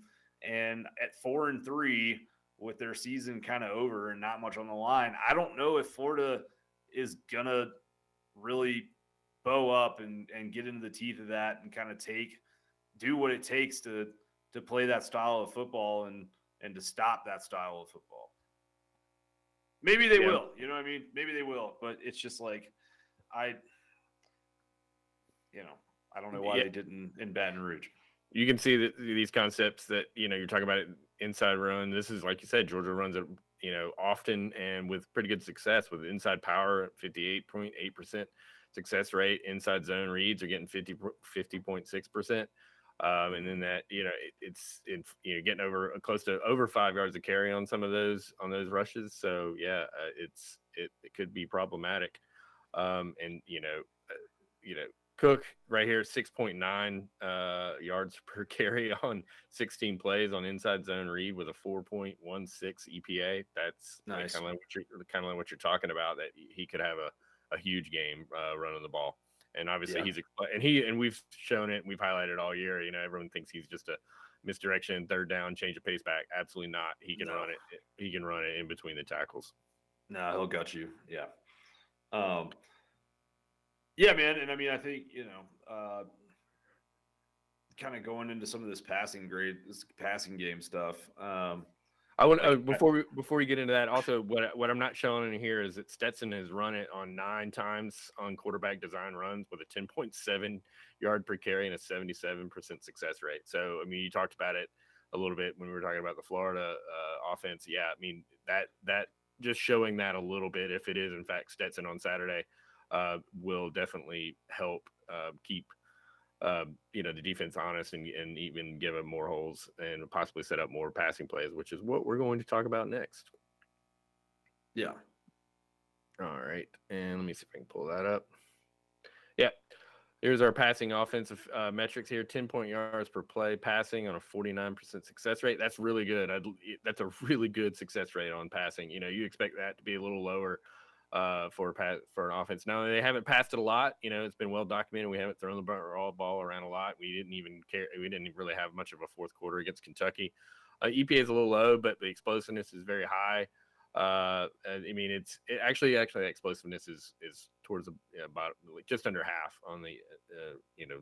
And at 4-3 with their season kind of over and not much on the line, I don't know if Florida is going to really bow up and get into the teeth of that and kind of do what it takes to play that style of football and to stop that style of football. Maybe they will, you know what I mean? Maybe they will, but it's just like, I don't know why they didn't in Baton Rouge. You can see that these concepts that, you're talking about it inside run. This is, like you said, Georgia runs it, often and with pretty good success with inside power at 58.8% success rate. Inside zone reads are getting 50.6%. And then that, it's getting over close to over 5 yards of carry on some of those rushes. So yeah, it could be problematic. Cook right here, 6.9 yards per carry on 16 plays on inside zone read with a 4.16 EPA. That's nice. Kind of like what you're talking about, that he could have a huge game running the ball. And obviously we've shown it, we've highlighted all year. Everyone thinks he's just a misdirection, third down, change of pace back. Absolutely not. He can run it. He can run it in between the tackles. No, he'll gut you. Yeah. Yeah, man. And I think, kind of going into some of this passing game stuff. I want before we get into that, also what I'm not showing in here is that Stetson has run it on 9 times on quarterback design runs with a 10.7 yard per carry and a 77% success rate. So you talked about it a little bit when we were talking about the Florida offense. Yeah, that just showing that a little bit, if it is in fact Stetson on Saturday, will definitely help keep the defense honest and even give them more holes and possibly set up more passing plays, which is what we're going to talk about next. Yeah. All right. And let me see if I can pull that up. Yeah. Here's our passing offensive metrics here. 10 yards per play passing on a 49% success rate. That's really good. That's a really good success rate on passing. You expect that to be a little lower for an offense. Now, they haven't passed it a lot. It's been well documented. We haven't thrown the ball around a lot. We didn't even care. We didn't really have much of a fourth quarter against Kentucky. EPA is a little low, but the explosiveness is very high. Actually explosiveness is towards about just under half on the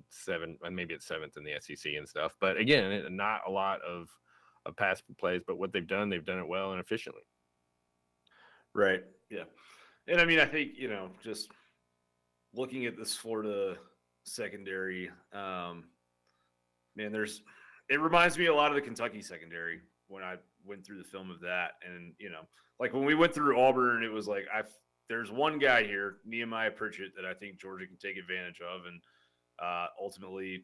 7, maybe it's 7th in the SEC and stuff. But again, not a lot of pass plays, but what they've done it well and efficiently. Right. Yeah. And I think, just looking at this Florida secondary, man, it reminds me a lot of the Kentucky secondary when I went through the film of that. And, like when we went through Auburn, it was like, there's one guy here, Nehemiah Pritchett, that I think Georgia can take advantage of. And ultimately,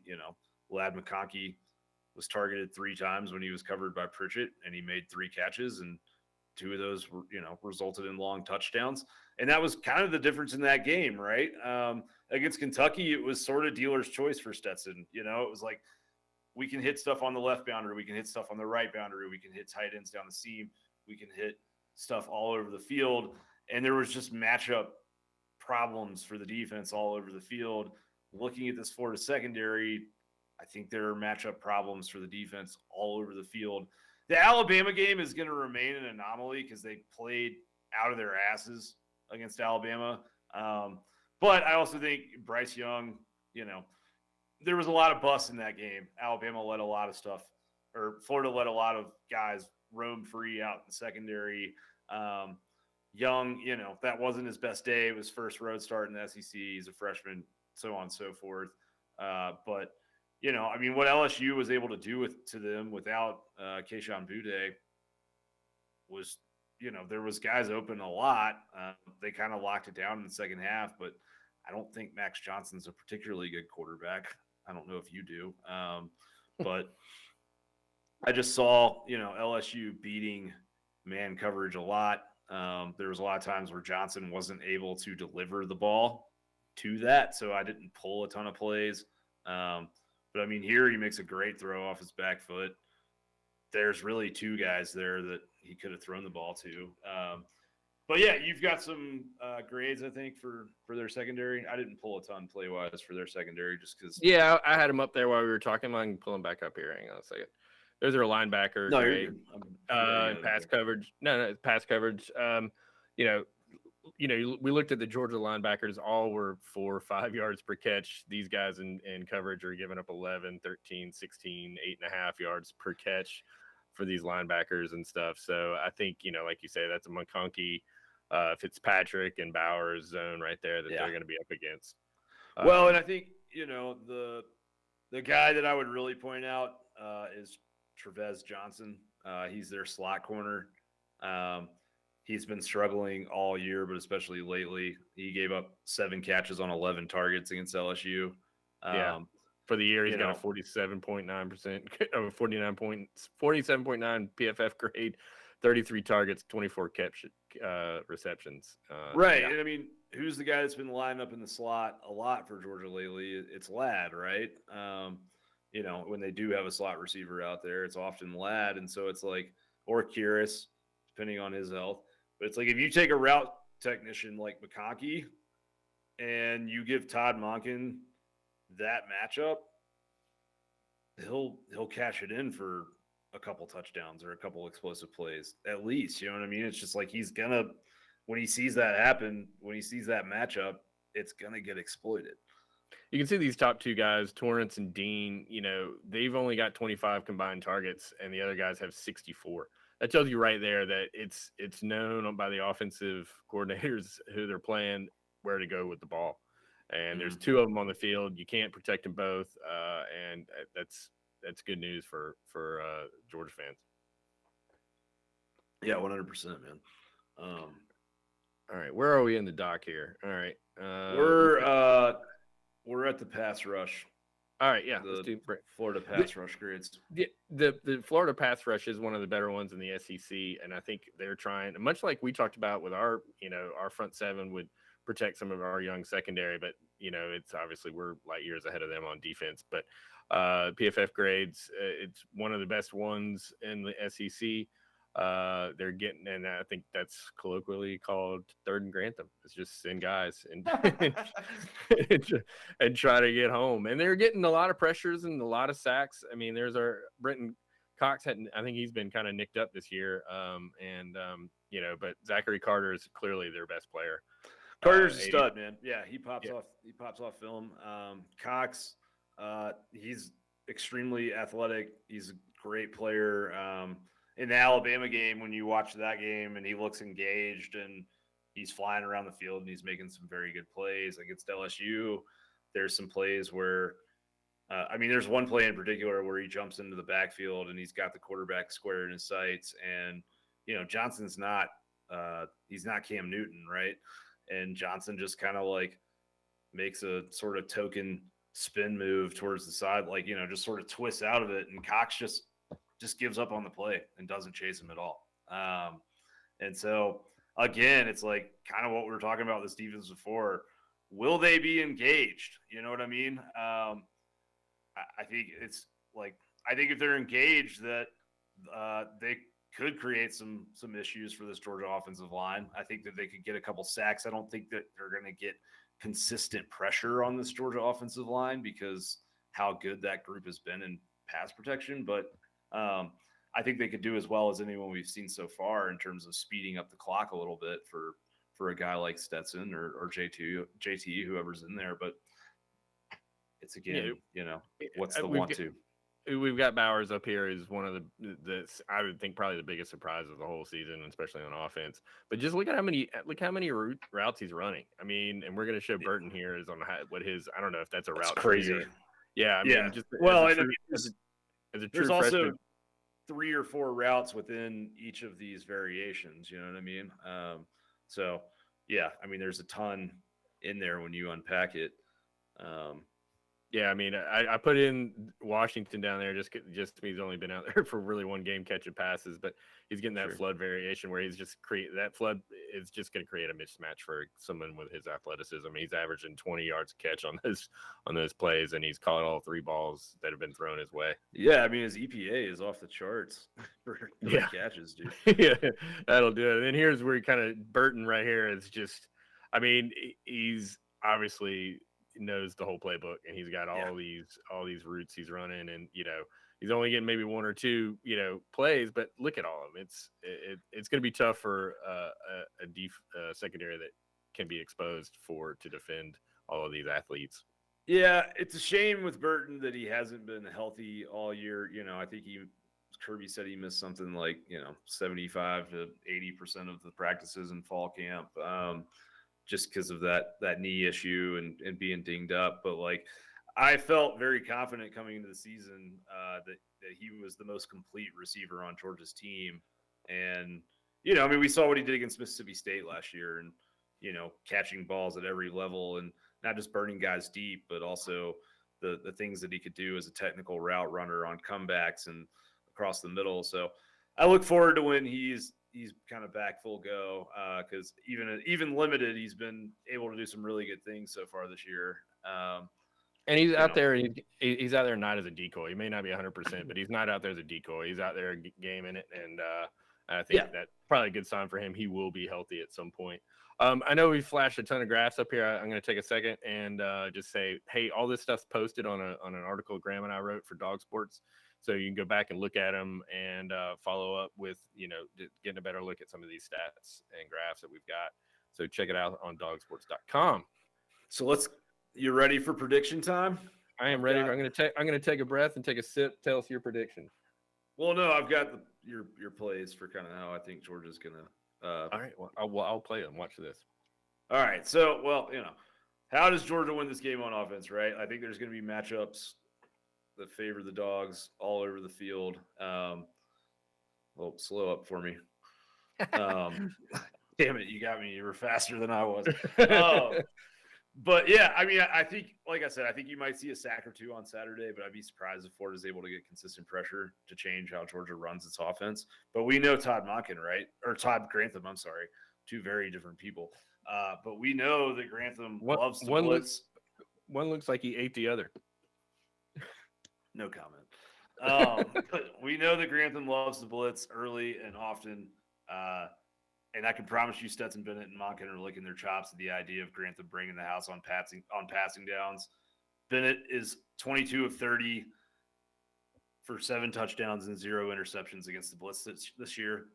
Lad McConkey was targeted 3 times when he was covered by Pritchett, and he made 3 catches, and 2 of those were, resulted in long touchdowns. And that was kind of the difference in that game, right? Against Kentucky, it was sort of dealer's choice for Stetson. It was like, we can hit stuff on the left boundary, we can hit stuff on the right boundary, we can hit tight ends down the seam, we can hit stuff all over the field. And there was just matchup problems for the defense all over the field. Looking at this Florida secondary, I think there are matchup problems for the defense all over the field. The Alabama game is going to remain an anomaly because they played out of their asses against Alabama. But I also think Bryce Young, there was a lot of busts in that game. Alabama let a lot of stuff, or Florida let a lot of guys roam free out in the secondary. Young, that wasn't his best day. It was first road start in the SEC. He's a freshman, so on and so forth. But what LSU was able to do to them without Kayshon Boutte was, there was guys open a lot. They kind of locked it down in the second half, but I don't think Max Johnson's a particularly good quarterback. I don't know if you do. But I just saw, LSU beating man coverage a lot. There was a lot of times where Johnson wasn't able to deliver the ball to that, so I didn't pull a ton of plays. But here he makes a great throw off his back foot. There's really 2 guys there that he could have thrown the ball to. But yeah, you've got some grades, I think, for their secondary. I didn't pull a ton play-wise for their secondary just because. Yeah, I had him up there while we were talking. I can pull him back up here. Hang on a second. There's our linebacker. No, grade. you're Pass coverage. No, pass coverage. We looked at the Georgia linebackers. All were 4 or 5 yards per catch. These guys in coverage are giving up 11, 13, 16, 8.5 yards per catch for these linebackers and stuff. So I think, like you say, that's a McConkey, Fitzpatrick, and Bowers zone right there that they're going to be up against. Well, and I think, the guy that I would really point out is Trevez Johnson. He's their slot corner. He's been struggling all year, but especially lately. He gave up 7 catches on 11 targets against LSU. For the year, he's got a 47.9%, 47.9 PFF grade, 33 targets, 24 receptions. Right. Yeah. And who's the guy that's been lining up in the slot a lot for Georgia lately? It's Ladd, right? When they do have a slot receiver out there, it's often Ladd. And so it's like, or Kyrus, depending on his health. But it's like, if you take a route technician like McConkey and you give Todd Monken that matchup, he'll cash it in for a couple touchdowns or a couple explosive plays at least. You know what I mean? It's just like he's gonna, when he sees that happen, when he sees that matchup, it's gonna get exploited. You can see these top 2 guys, Torrance and Dean, they've only got 25 combined targets and the other guys have 64. That tells you right there that it's known by the offensive coordinators who they're playing where to go with the ball. And there's 2 of them on the field. You can't protect them both. And that's good news for Georgia fans. Yeah, 100%, man. All right, where are we in the doc here? All right, we're at the pass rush. All right, yeah, let's do Florida pass rush grades. The Florida pass rush is one of the better ones in the SEC, and I think they're trying, much like we talked about with our front 7 would protect some of our young secondary, but it's obviously we're light years ahead of them on defense. But PFF grades, it's one of the best ones in the SEC. They're getting, and I think that's colloquially called third and Grantham. It's just send guys and and try to get home. And they're getting a lot of pressures and a lot of sacks. There's our Brenton Cox I think he's been kind of nicked up this year. But Zachary Carter is clearly their best player. Carter's a stud, man. Yeah, he pops off film. Cox, he's extremely athletic. He's a great player. In the Alabama game, when you watch that game and he looks engaged and he's flying around the field and he's making some very good plays. Against LSU, there's some plays where, there's one play in particular where he jumps into the backfield and he's got the quarterback square in his sights. And, Johnson's not, he's not Cam Newton, right? And Johnson just kind of like makes a sort of token spin move towards the side, just sort of twists out of it. And Cox just gives up on the play and doesn't chase him at all. And so, again, it's like kind of what we were talking about this defense before. Will they be engaged? You know what I mean? I think it's like, I think if they're engaged, that they could create some issues for this Georgia offensive line. I think that they could get a couple sacks. I don't think that they're going to get consistent pressure on this Georgia offensive line because how good that group has been in pass protection. But I think they could do as well as anyone we've seen so far in terms of speeding up the clock a little bit for a guy like Stetson or JT, whoever's in there. But it's again, what's the want-to? We've got Bowers up here is one of the I would think probably the biggest surprise of the whole season, especially on offense. But just look how many routes he's running. I mean, and we're going to show Burton here is on what his, I don't know if that's a route. Crazy. Yeah. I mean, just as a true also freshman, 3 or 4 routes within each of these variations. You know what I mean? So yeah, I mean, there's a ton in there when you unpack it. Yeah, I mean, I put in Washington down there just he's only been out there for really one game catching passes, but he's getting that flood variation where he's just that flood is just going to create a mismatch for someone with his athleticism. He's averaging 20 yards a catch on those plays, and he's caught all 3 balls that have been thrown his way. Yeah, I mean, his EPA is off the charts for catches, dude. Yeah, that'll do it. And then here's where Burton right here is just, I mean, he's obviously knows the whole playbook, and he's got all these routes he's running, and he's only getting maybe 1 or 2 plays, but look at all of them. It's going to be tough for a secondary that can be exposed to defend all of these athletes. Yeah, it's a shame with Burton that he hasn't been healthy all year. I think Kirby said he missed something like 75 to 80% of the practices in fall camp. Just because of that knee issue and being dinged up. But I felt very confident coming into the season that he was the most complete receiver on Georgia's team. And, we saw what he did against Mississippi State last year and, catching balls at every level and not just burning guys deep, but also the things that he could do as a technical route runner on comebacks and across the middle. So I look forward to when he's kind of back full go because even limited, he's been able to do some really good things so far this year. And he's out there. He's out there not as a decoy. He may not be 100%, but he's not out there as a decoy. He's out there gaming it, and I think that's probably a good sign for him. He will be healthy at some point. I know we flashed a ton of graphs up here. I'm going to take a second and just say, hey, all this stuff's posted on an article Graham and I wrote for Dog Sports. So you can go back and look at them and follow up with, getting a better look at some of these stats and graphs that we've got. So check it out on dogsports.com. So you ready for prediction time? I am ready. I'm going to take a breath and take a sip. Tell us your prediction. Well, no, I've got your plays for kind of how I think Georgia's going to. All right. Well, I'll play them. Watch this. All right. So, how does Georgia win this game on offense, right? I think there's going to be matchups that favor the Dogs all over the field. Slow up for me. Damn it, you got me. You were faster than I was. But yeah, I mean, I think, like I said, I think you might see a sack or 2 on Saturday, but I'd be surprised if Florida's able to get consistent pressure to change how Georgia runs its offense. But we know Todd Monken, right? Or Todd Grantham, I'm sorry. 2 very different people. But we know that Grantham loves to blitz. One looks like he ate the other. No comment. But we know that Grantham loves to blitz early and often. And I can promise you Stetson Bennett and Monken are licking their chops at the idea of Grantham bringing the house on passing downs. Bennett is 22 of 30 for 7 touchdowns and 0 interceptions against the blitz this year.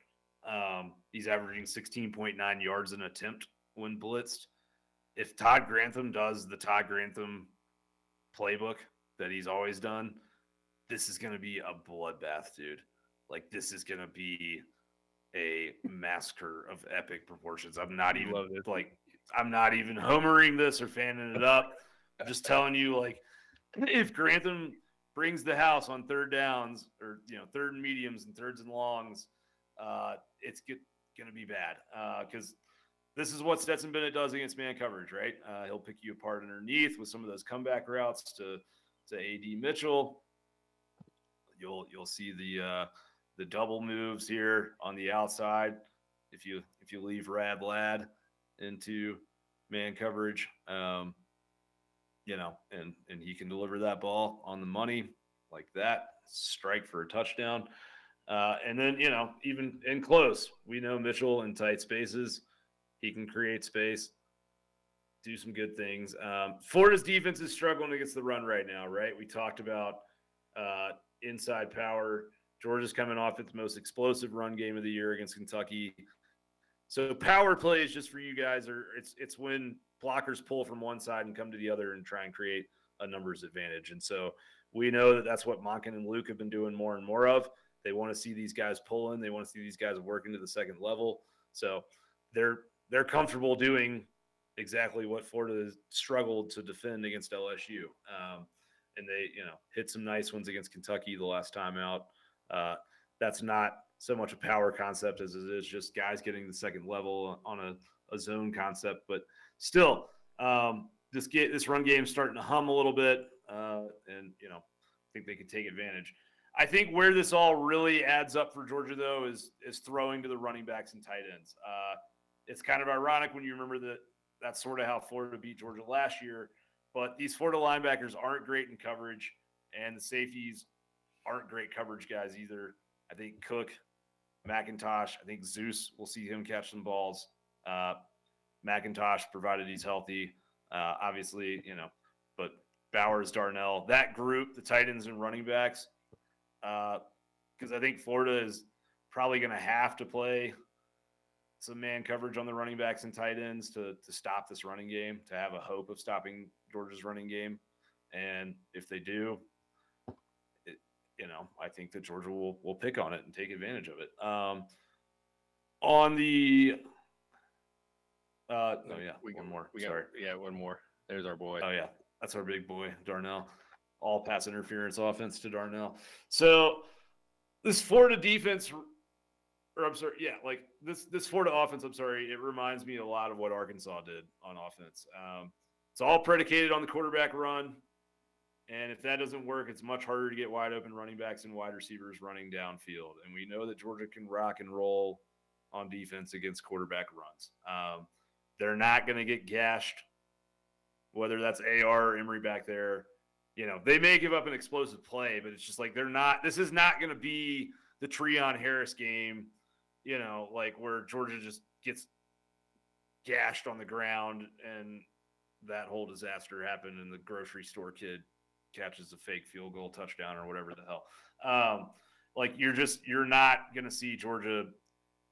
He's averaging 16.9 yards an attempt when blitzed. If Todd Grantham does the Todd Grantham playbook that he's always done, this is going to be a bloodbath, dude. This is going to be a massacre of epic proportions. I'm not even homering this or fanning it up. I'm just telling you, like, if Grantham brings the house on third downs or, third and mediums and thirds and longs, it's going to be bad because this is what Stetson Bennett does against man coverage, right? He'll pick you apart underneath with some of those comeback routes to A.D. Mitchell. You'll see the double moves here on the outside if you leave Rad Lad into man coverage, and he can deliver that ball on the money like that, strike for a touchdown. And then, even in close, we know Mitchell in tight spaces, he can create space, do some good things. Florida's defense is struggling against the run right now, right? We talked about inside power. Georgia's coming off its most explosive run game of the year against Kentucky. So power plays, just for you guys, it's when blockers pull from one side and come to the other and try and create a numbers advantage. And so we know that that's what Monken and Luke have been doing more and more of. They want to see these guys pull in. They want to see these guys work into the second level. So they're comfortable doing exactly what Florida has struggled to defend against LSU. And they, hit some nice ones against Kentucky the last time out. That's not so much a power concept as it is just guys getting the second level on a zone concept. But still, this run game is starting to hum a little bit, and I think they can take advantage. I think where this all really adds up for Georgia, though, is throwing to the running backs and tight ends. It's kind of ironic when you remember that that's sort of how Florida beat Georgia last year. But these Florida linebackers aren't great in coverage, and the safeties aren't great coverage guys either. I think Cook, McIntosh, I think Zeus, we'll see him catch some balls. McIntosh, provided he's healthy, obviously, but Bowers, Darnell, that group, the tight ends and running backs, because I think Florida is probably going to have to play some man coverage on the running backs and tight ends to stop this running game, to have a hope of stopping Georgia's running game. And if they do, I think that Georgia will pick on it and take advantage of it. On the one more. One more. There's our boy. Oh yeah, that's our big boy, Darnell. All pass interference offense to Darnell. So this Florida defense, this Florida offense, it reminds me a lot of what Arkansas did on offense. It's all predicated on the quarterback run. And if that doesn't work, it's much harder to get wide open running backs and wide receivers running downfield. And we know that Georgia can rock and roll on defense against quarterback runs. They're not going to get gashed, whether that's AR or Emory back there. They may give up an explosive play, but it's just like this is not going to be the Treon Harris game, where Georgia just gets gashed on the ground and that whole disaster happened and the grocery store kid catches a fake field goal touchdown or whatever the hell. You're not going to see Georgia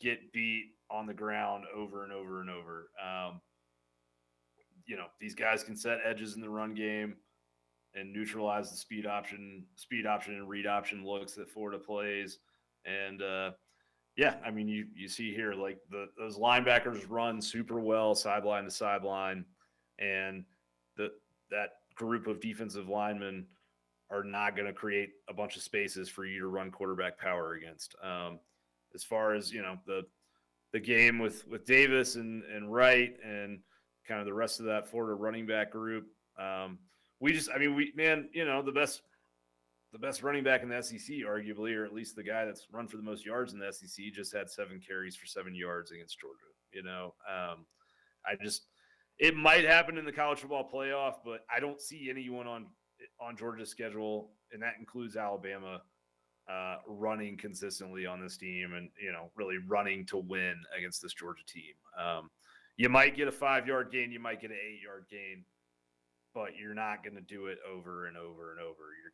get beat on the ground over and over and over. These guys can set edges in the run game and neutralize the speed option and read option looks that Florida plays. And you see here, like those linebackers run super well sideline to sideline, and that group of defensive linemen are not going to create a bunch of spaces for you to run quarterback power against. As far as the game with Davis and Wright and kind of the rest of that Florida running back group, the best running back in the SEC, arguably, or at least the guy that's run for the most yards in the SEC, just had 7 carries for 7 yards against Georgia. It might happen in the college football playoff, but I don't see anyone on Georgia's schedule, and that includes Alabama, running consistently on this team and, really running to win against this Georgia team. You might get a 5-yard gain, you might get an 8-yard gain, but you're not going to do it over and over and over. You're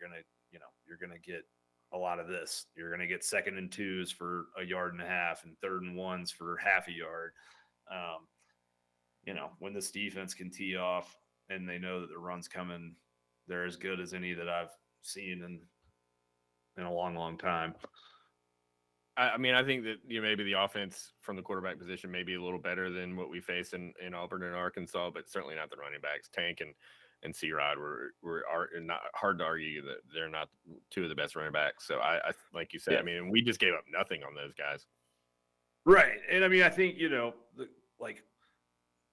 going to get a lot of this. You're going to get 2nd and 2s for 1.5 yards and 3rd and 1s for half a yard. When this defense can tee off and they know that the run's coming, they're as good as any that I've seen in a long, long time. I mean, I think that maybe the offense from the quarterback position may be a little better than what we face in Auburn and Arkansas, but certainly not the running backs. Tank and C-Rod were not hard to argue that they're not two of the best running backs. So I like you said, I mean, we just gave up nothing on those guys. Right. And I mean, I think,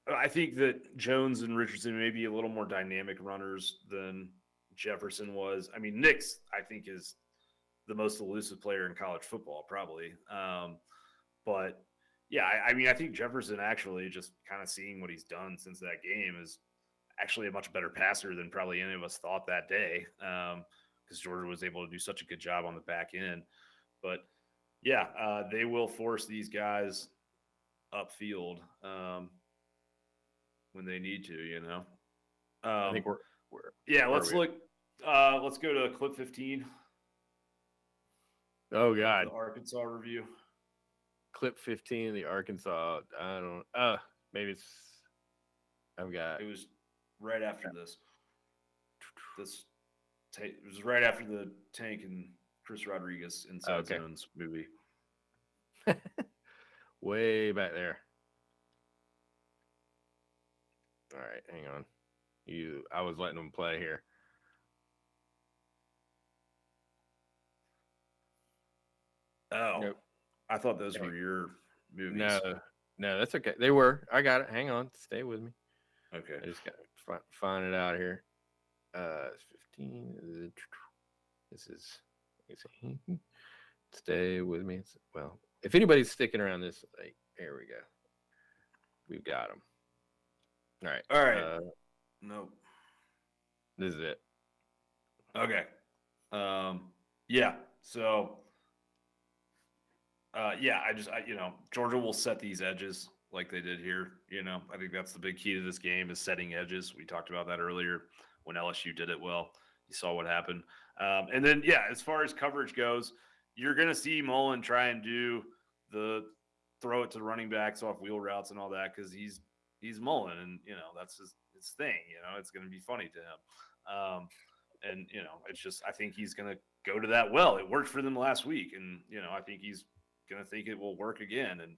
I think that Jones and Richardson may be a little more dynamic runners than Jefferson was. I mean, Nix, I think, is the most elusive player in college football, probably. But yeah, I mean, I think Jefferson actually, just kind of seeing what he's done since that game, is actually a much better passer than probably any of us thought that day, because Georgia was able to do such a good job on the back end. But yeah, they will force these guys upfield when they need to, I think we're let's look. Let's go to clip 15. Oh God, the Arkansas review. Clip 15, the Arkansas. I don't. Maybe it's. I've got. It was right after this. It was right after the Tank and Chris Rodriguez Inside Zones movie. Way back there. All right, hang on. I was letting them play here. Oh, nope. I thought those were your movies. No, that's okay. They were. I got it. Hang on. Stay with me. Okay. I just got to find it out here. It's 15. This is. Stay with me. Well, if anybody's sticking around this, here we go. We've got them. All right. Nope. This is it. Okay. Yeah. So. Georgia will set these edges like they did here. I think that's the big key to this game, is setting edges. We talked about that earlier when LSU did it well. You saw what happened. And then, as far as coverage goes, you're going to see Mullen try and do the throw it to running backs off wheel routes and all that, because he's Mullen, and, that's his thing. It's going to be funny to him. And, it's just, I think he's going to go to that well. It worked for them last week, and, I think he's going to think it will work again. And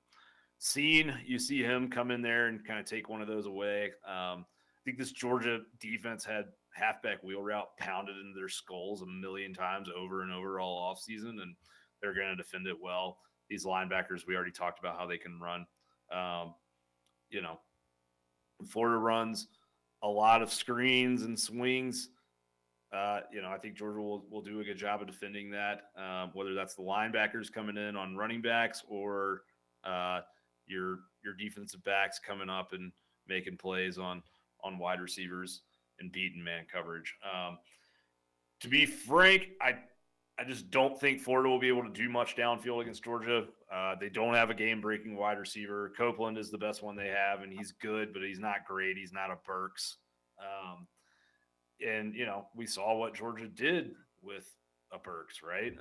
you see him come in there and kind of take one of those away. I think this Georgia defense had halfback wheel route pounded into their skulls a million times over and over all offseason, and they're going to defend it well. These linebackers, we already talked about how they can run. Florida runs a lot of screens and swings. I think Georgia will do a good job of defending that, whether that's the linebackers coming in on running backs or your defensive backs coming up and making plays on wide receivers and beating man coverage. To be frank, I just don't think Florida will be able to do much downfield against Georgia. They don't have a game-breaking wide receiver. Copeland is the best one they have, and he's good, but he's not great. He's not a Burks. And, we saw what Georgia did with a Burks, right?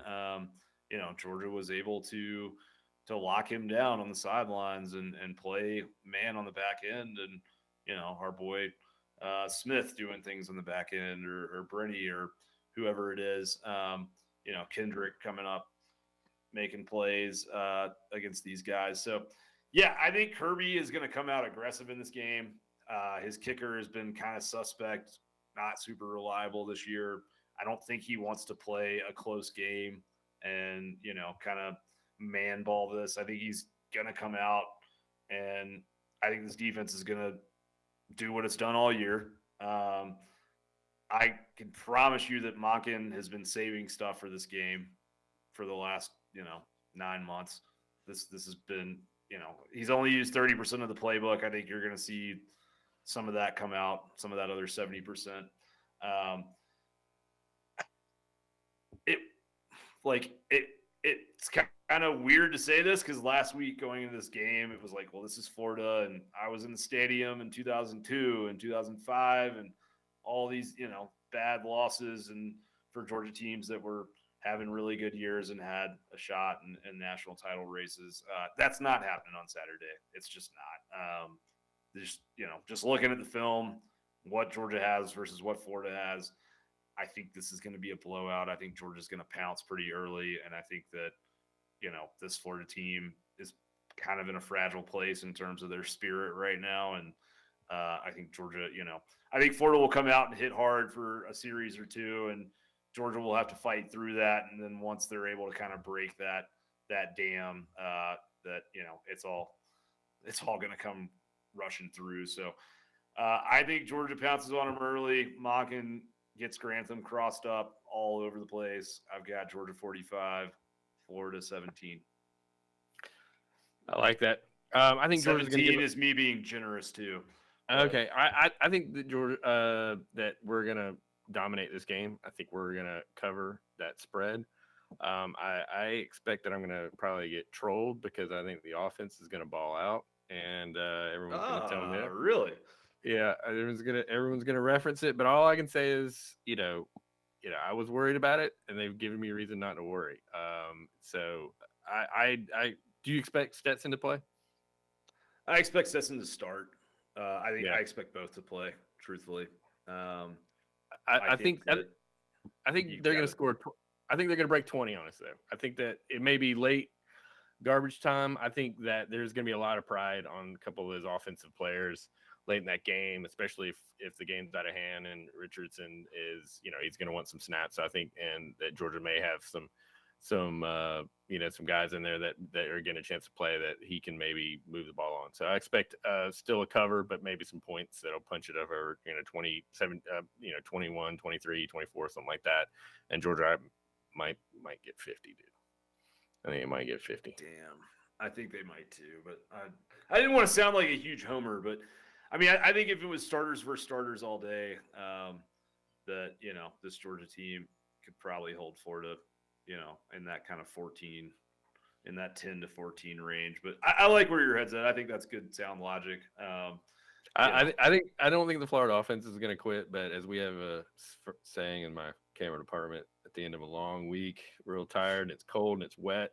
Georgia was able to lock him down on the sidelines and play man on the back end. And, our boy Smith doing things on the back end, or Brenny, or whoever it is, Kendrick coming up, making plays against these guys. So, I think Kirby is going to come out aggressive in this game. His kicker has been kind of suspect, not super reliable this year. I don't think he wants to play a close game and, kind of man ball this. I think he's going to come out, and I think this defense is going to do what it's done all year. I can promise you that Monken has been saving stuff for this game for the last, 9 months. This has been, he's only used 30% of the playbook. I think you're going to see some of that come out, some of that other 70%. It's kind of weird to say this, because last week going into this game, it was like, well, this is Florida, and I was in the stadium in 2002 and 2005, and all these, bad losses and for Georgia teams that were having really good years and had a shot in national title races. That's not happening on Saturday. It's just not. Just looking at the film, what Georgia has versus what Florida has, I think this is going to be a blowout. I think Georgia's going to pounce pretty early, and I think that this Florida team is kind of in a fragile place in terms of their spirit right now. And I think Georgia, I think Florida will come out and hit hard for a series or two, and Georgia will have to fight through that. And then once they're able to kind of break that dam, it's all going to come rushing through. So I think Georgia pounces on them early. Mockin gets Grantham crossed up all over the place. I've got Georgia 45, Florida 17. I like that. I think 17 is me being generous too. Okay, I think that Georgia that we're gonna dominate this game. I think we're gonna cover that spread. I expect that I'm gonna probably get trolled because I think the offense is gonna ball out, and everyone's gonna tell me that. Really? Yeah, everyone's gonna reference it. But all I can say is, I was worried about it, and they've given me a reason not to worry. So I do you expect Stetson to play? I expect Stetson to start. I expect both to play. Truthfully, I think they're going to score. I think they're going to break 20 on us, though. I think that it may be late garbage time. I think that there's going to be a lot of pride on a couple of those offensive players late in that game, especially if the game's out of hand and Richardson is, he's going to want some snaps. I think, and that Georgia may have some guys in there that are getting a chance to play that he can maybe move the ball on. So I expect still a cover, but maybe some points that'll punch it over, 27, 21, 23, 24, something like that. And Georgia might get 50, dude. I think it might get 50. Damn. I think they might too, but I didn't want to sound like a huge homer, but I mean, I think if it was starters versus starters all day, that, this Georgia team could probably hold Florida, in that kind of 14, in that 10 to 14 range. But I like where your head's at. I think that's good sound logic. I don't think the Florida offense is going to quit, but as we have a saying in my camera department, at the end of a long week, real tired, and it's cold and it's wet,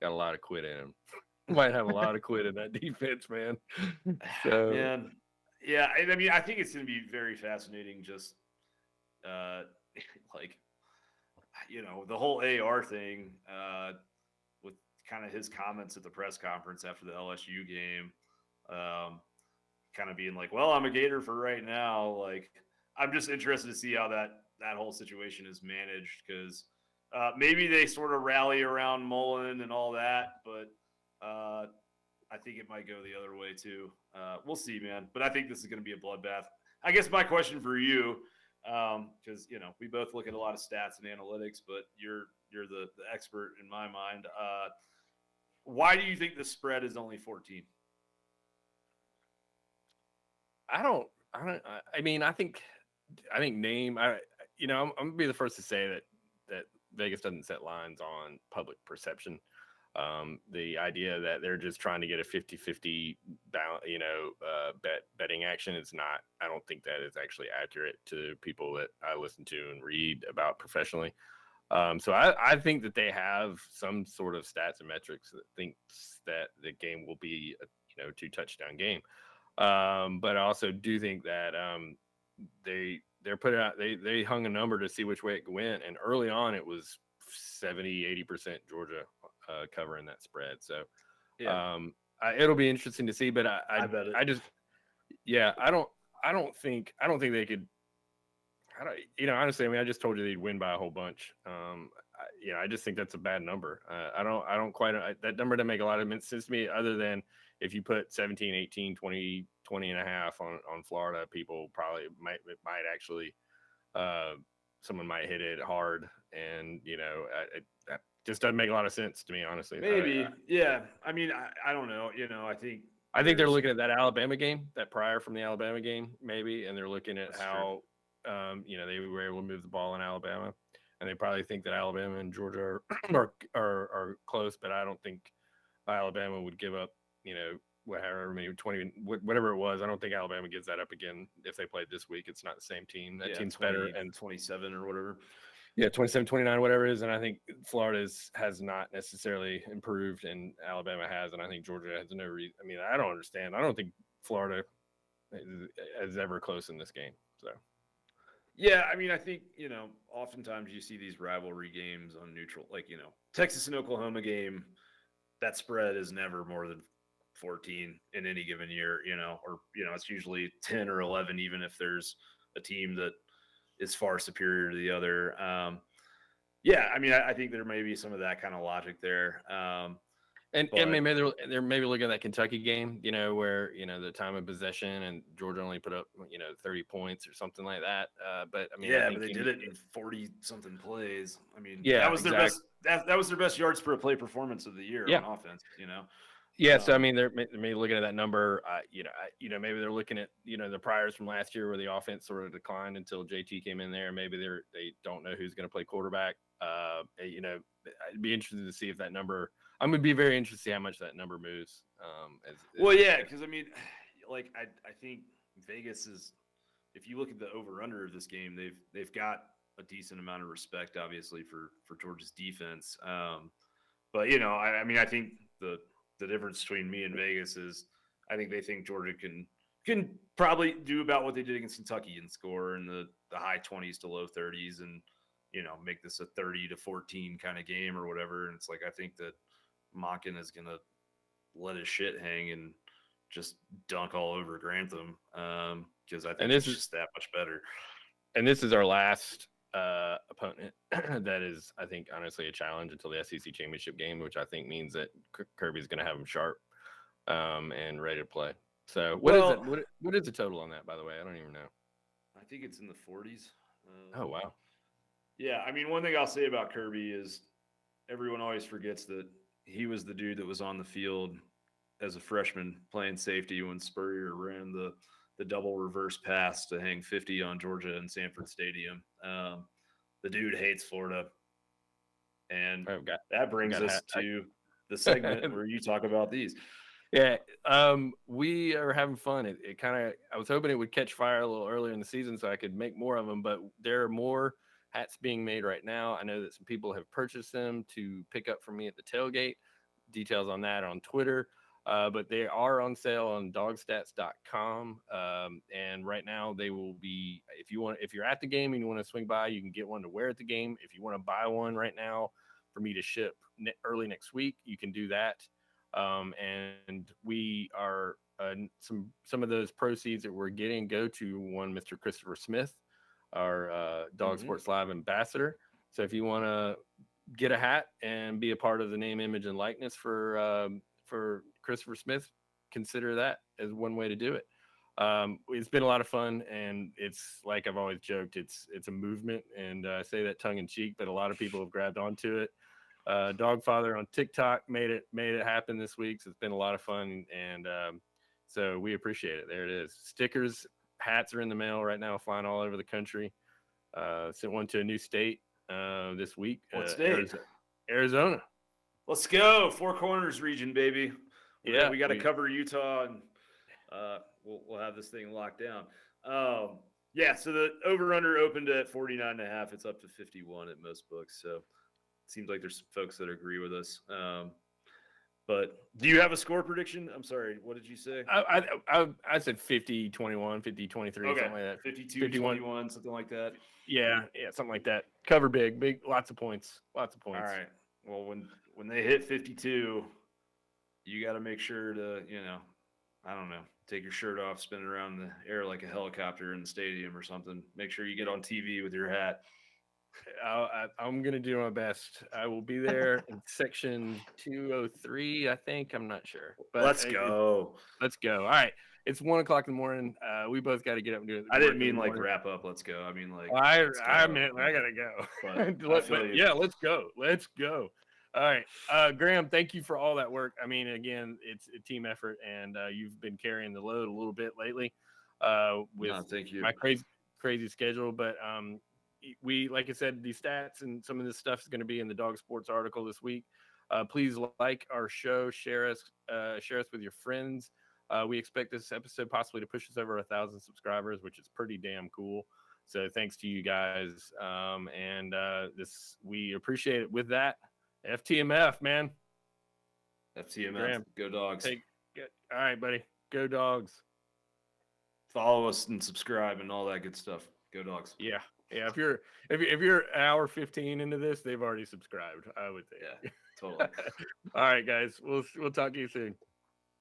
got a lot of quit in them. Might have a lot of quit in that defense, man. So, man, yeah. I mean, I think it's going to be very fascinating. Just the whole AR thing with kind of his comments at the press conference after the LSU game, kind of being like, well, I'm a Gator for right now. Like, I'm just interested to see how that whole situation is managed, because maybe they sort of rally around Mullen and all that, but I think it might go the other way too. We'll see, man. But I think this is going to be a bloodbath. I guess my question for you, because we both look at a lot of stats and analytics, but you're the expert in my mind. Why do you think the spread is only 14? I think name. I'm gonna be the first to say that Vegas doesn't set lines on public perception. The idea that they're just trying to get a 50-50 betting action is not. I don't think that is actually accurate to people that I listen to and read about professionally. So I think that they have some sort of stats and metrics that thinks that the game will be a 2-touchdown game. But I also do think that they're putting out they hung a number to see which way it went, and early on it was 70-80% Georgia covering that spread. So yeah. It'll be interesting to see. But I bet it. I don't think they could. Honestly, I mean, I just told you they'd win by a whole bunch. I just think that's a bad number. I don't quite that number doesn't make a lot of sense to me, other than if you put 17, 18, 20 and a half on Florida, people probably might actually someone might hit it hard, and it just doesn't make a lot of sense to me, honestly. Maybe. Yeah. I mean, I don't know. I think they're looking at that Alabama game, that prior from the Alabama game, maybe, and they're looking at how they were able to move the ball in Alabama, and they probably think that Alabama and Georgia are close, but I don't think Alabama would give up, however many 20, whatever it was. I don't think Alabama gives that up again if they played this week. It's not the same team. That team's 20, better, and 27 or whatever. Yeah, 27, 29, whatever it is. And I think Florida has not necessarily improved, and Alabama has. And I think Georgia has no reason. I mean, I don't understand. I don't think Florida is ever close in this game. So, yeah, I mean, I think, oftentimes you see these rivalry games on neutral, like, Texas and Oklahoma game that spread is never more than 14 in any given year, or it's usually 10 or 11, even if there's a team that is far superior to the other. Yeah, I mean, I think there may be some of that kind of logic there. And maybe they're maybe looking at that Kentucky game, where the time of possession and Georgia only put up 30 points or something like that. But I mean, but they did it in 40 something plays. I mean, yeah, that was their best. That was their best yards per play performance of the year on offense. Yeah, so I mean, they're maybe looking at that number. Maybe they're looking at the priors from last year where the offense sort of declined until JT came in there. Maybe they don't know who's going to play quarterback. I'd be interested to see if that number. I'm going to be very interested to see how much that number moves. Because I mean, like I think Vegas is. If you look at the over/under of this game, they've got a decent amount of respect, obviously, for Georgia's defense. But I mean, I think the difference between me and Vegas is I think they think Georgia can probably do about what they did against Kentucky and score in the high 20s to low 30s and make this a 30-14 kind of game or whatever. And it's like I think that Machin is gonna let his shit hang and just dunk all over Grantham because I think it's just that much better. And this is our last opponent that is, I think, honestly a challenge until the SEC championship game, which I think means that Kirby's going to have them sharp and ready to play. So what is the total on that, by the way? I don't even know. I think it's in the 40s. Oh, wow. Yeah, I mean, one thing I'll say about Kirby is everyone always forgets that he was the dude that was on the field as a freshman playing safety when Spurrier ran the double reverse pass to hang 50 on Georgia in Sanford Stadium. The dude hates Florida. And that brings us to the segment where you talk about these. Yeah, we are having fun. It kind of, I was hoping it would catch fire a little earlier in the season so I could make more of them, but there are more hats being made right now. I know that some people have purchased them to pick up from me at the tailgate. Details on that on Twitter. But they are on sale on dogstats.com. And right now they will be, if you're at the game and you want to swing by, you can get one to wear at the game. If you want to buy one right now for me to ship early next week, you can do that. And we are, some of those proceeds that we're getting go to one, Mr. Christopher Smith, our Dog Sports Live ambassador. So if you want to get a hat and be a part of the name, image, and likeness for Christopher Smith, consider that as one way to do it. It's been a lot of fun, and it's like I've always joked, it's a movement, and I say that tongue in cheek, but a lot of people have grabbed onto it. Dogfather on TikTok made it happen this week, so it's been a lot of fun, and so we appreciate it. There it is. Stickers, hats are in the mail right now, flying all over the country. Sent one to a new state this week. What state? Arizona. Let's go. Four Corners region, baby. Yeah, we got to cover Utah, and we'll have this thing locked down. Yeah, so the over-under opened at 49.5. It's up to 51 at most books. So it seems like there's some folks that agree with us. But do you have a score prediction? I'm sorry. What did you say? I said 50-21, 50-23, something like that. 52-21, something like that. Yeah, something like that. Cover big, lots of points. All right. Well, when they hit 52, you got to make sure to, I don't know, take your shirt off, spin it around in the air like a helicopter in the stadium or something. Make sure you get on TV with your hat. I'm going to do my best. I will be there in section 203, I think. I'm not sure. But let's go. Let's go. All right. It's 1:00 in the morning. We both got to get up and do it. I didn't mean like wrap up. Let's go. I mean like. I meant I got to go. Yeah, let's go. Let's go. All right. Graham, thank you for all that work. I mean, again, it's a team effort, and you've been carrying the load a little bit lately with thank you. My crazy schedule. But we, like I said, these stats and some of this stuff is going to be in the Dog Sports article this week. Please like our show, share us with your friends. We expect this episode possibly to push us over 1,000 subscribers, which is pretty damn cool. So thanks to you guys. We appreciate it. With that, FTMF, man. FTMF. Graham, go Dogs. All right, buddy. Go Dogs. Follow us and subscribe and all that good stuff. Go Dogs. Yeah. If you're an hour 15 into this, they've already subscribed, I would think. Yeah, Totally. All right, guys. We'll talk to you soon.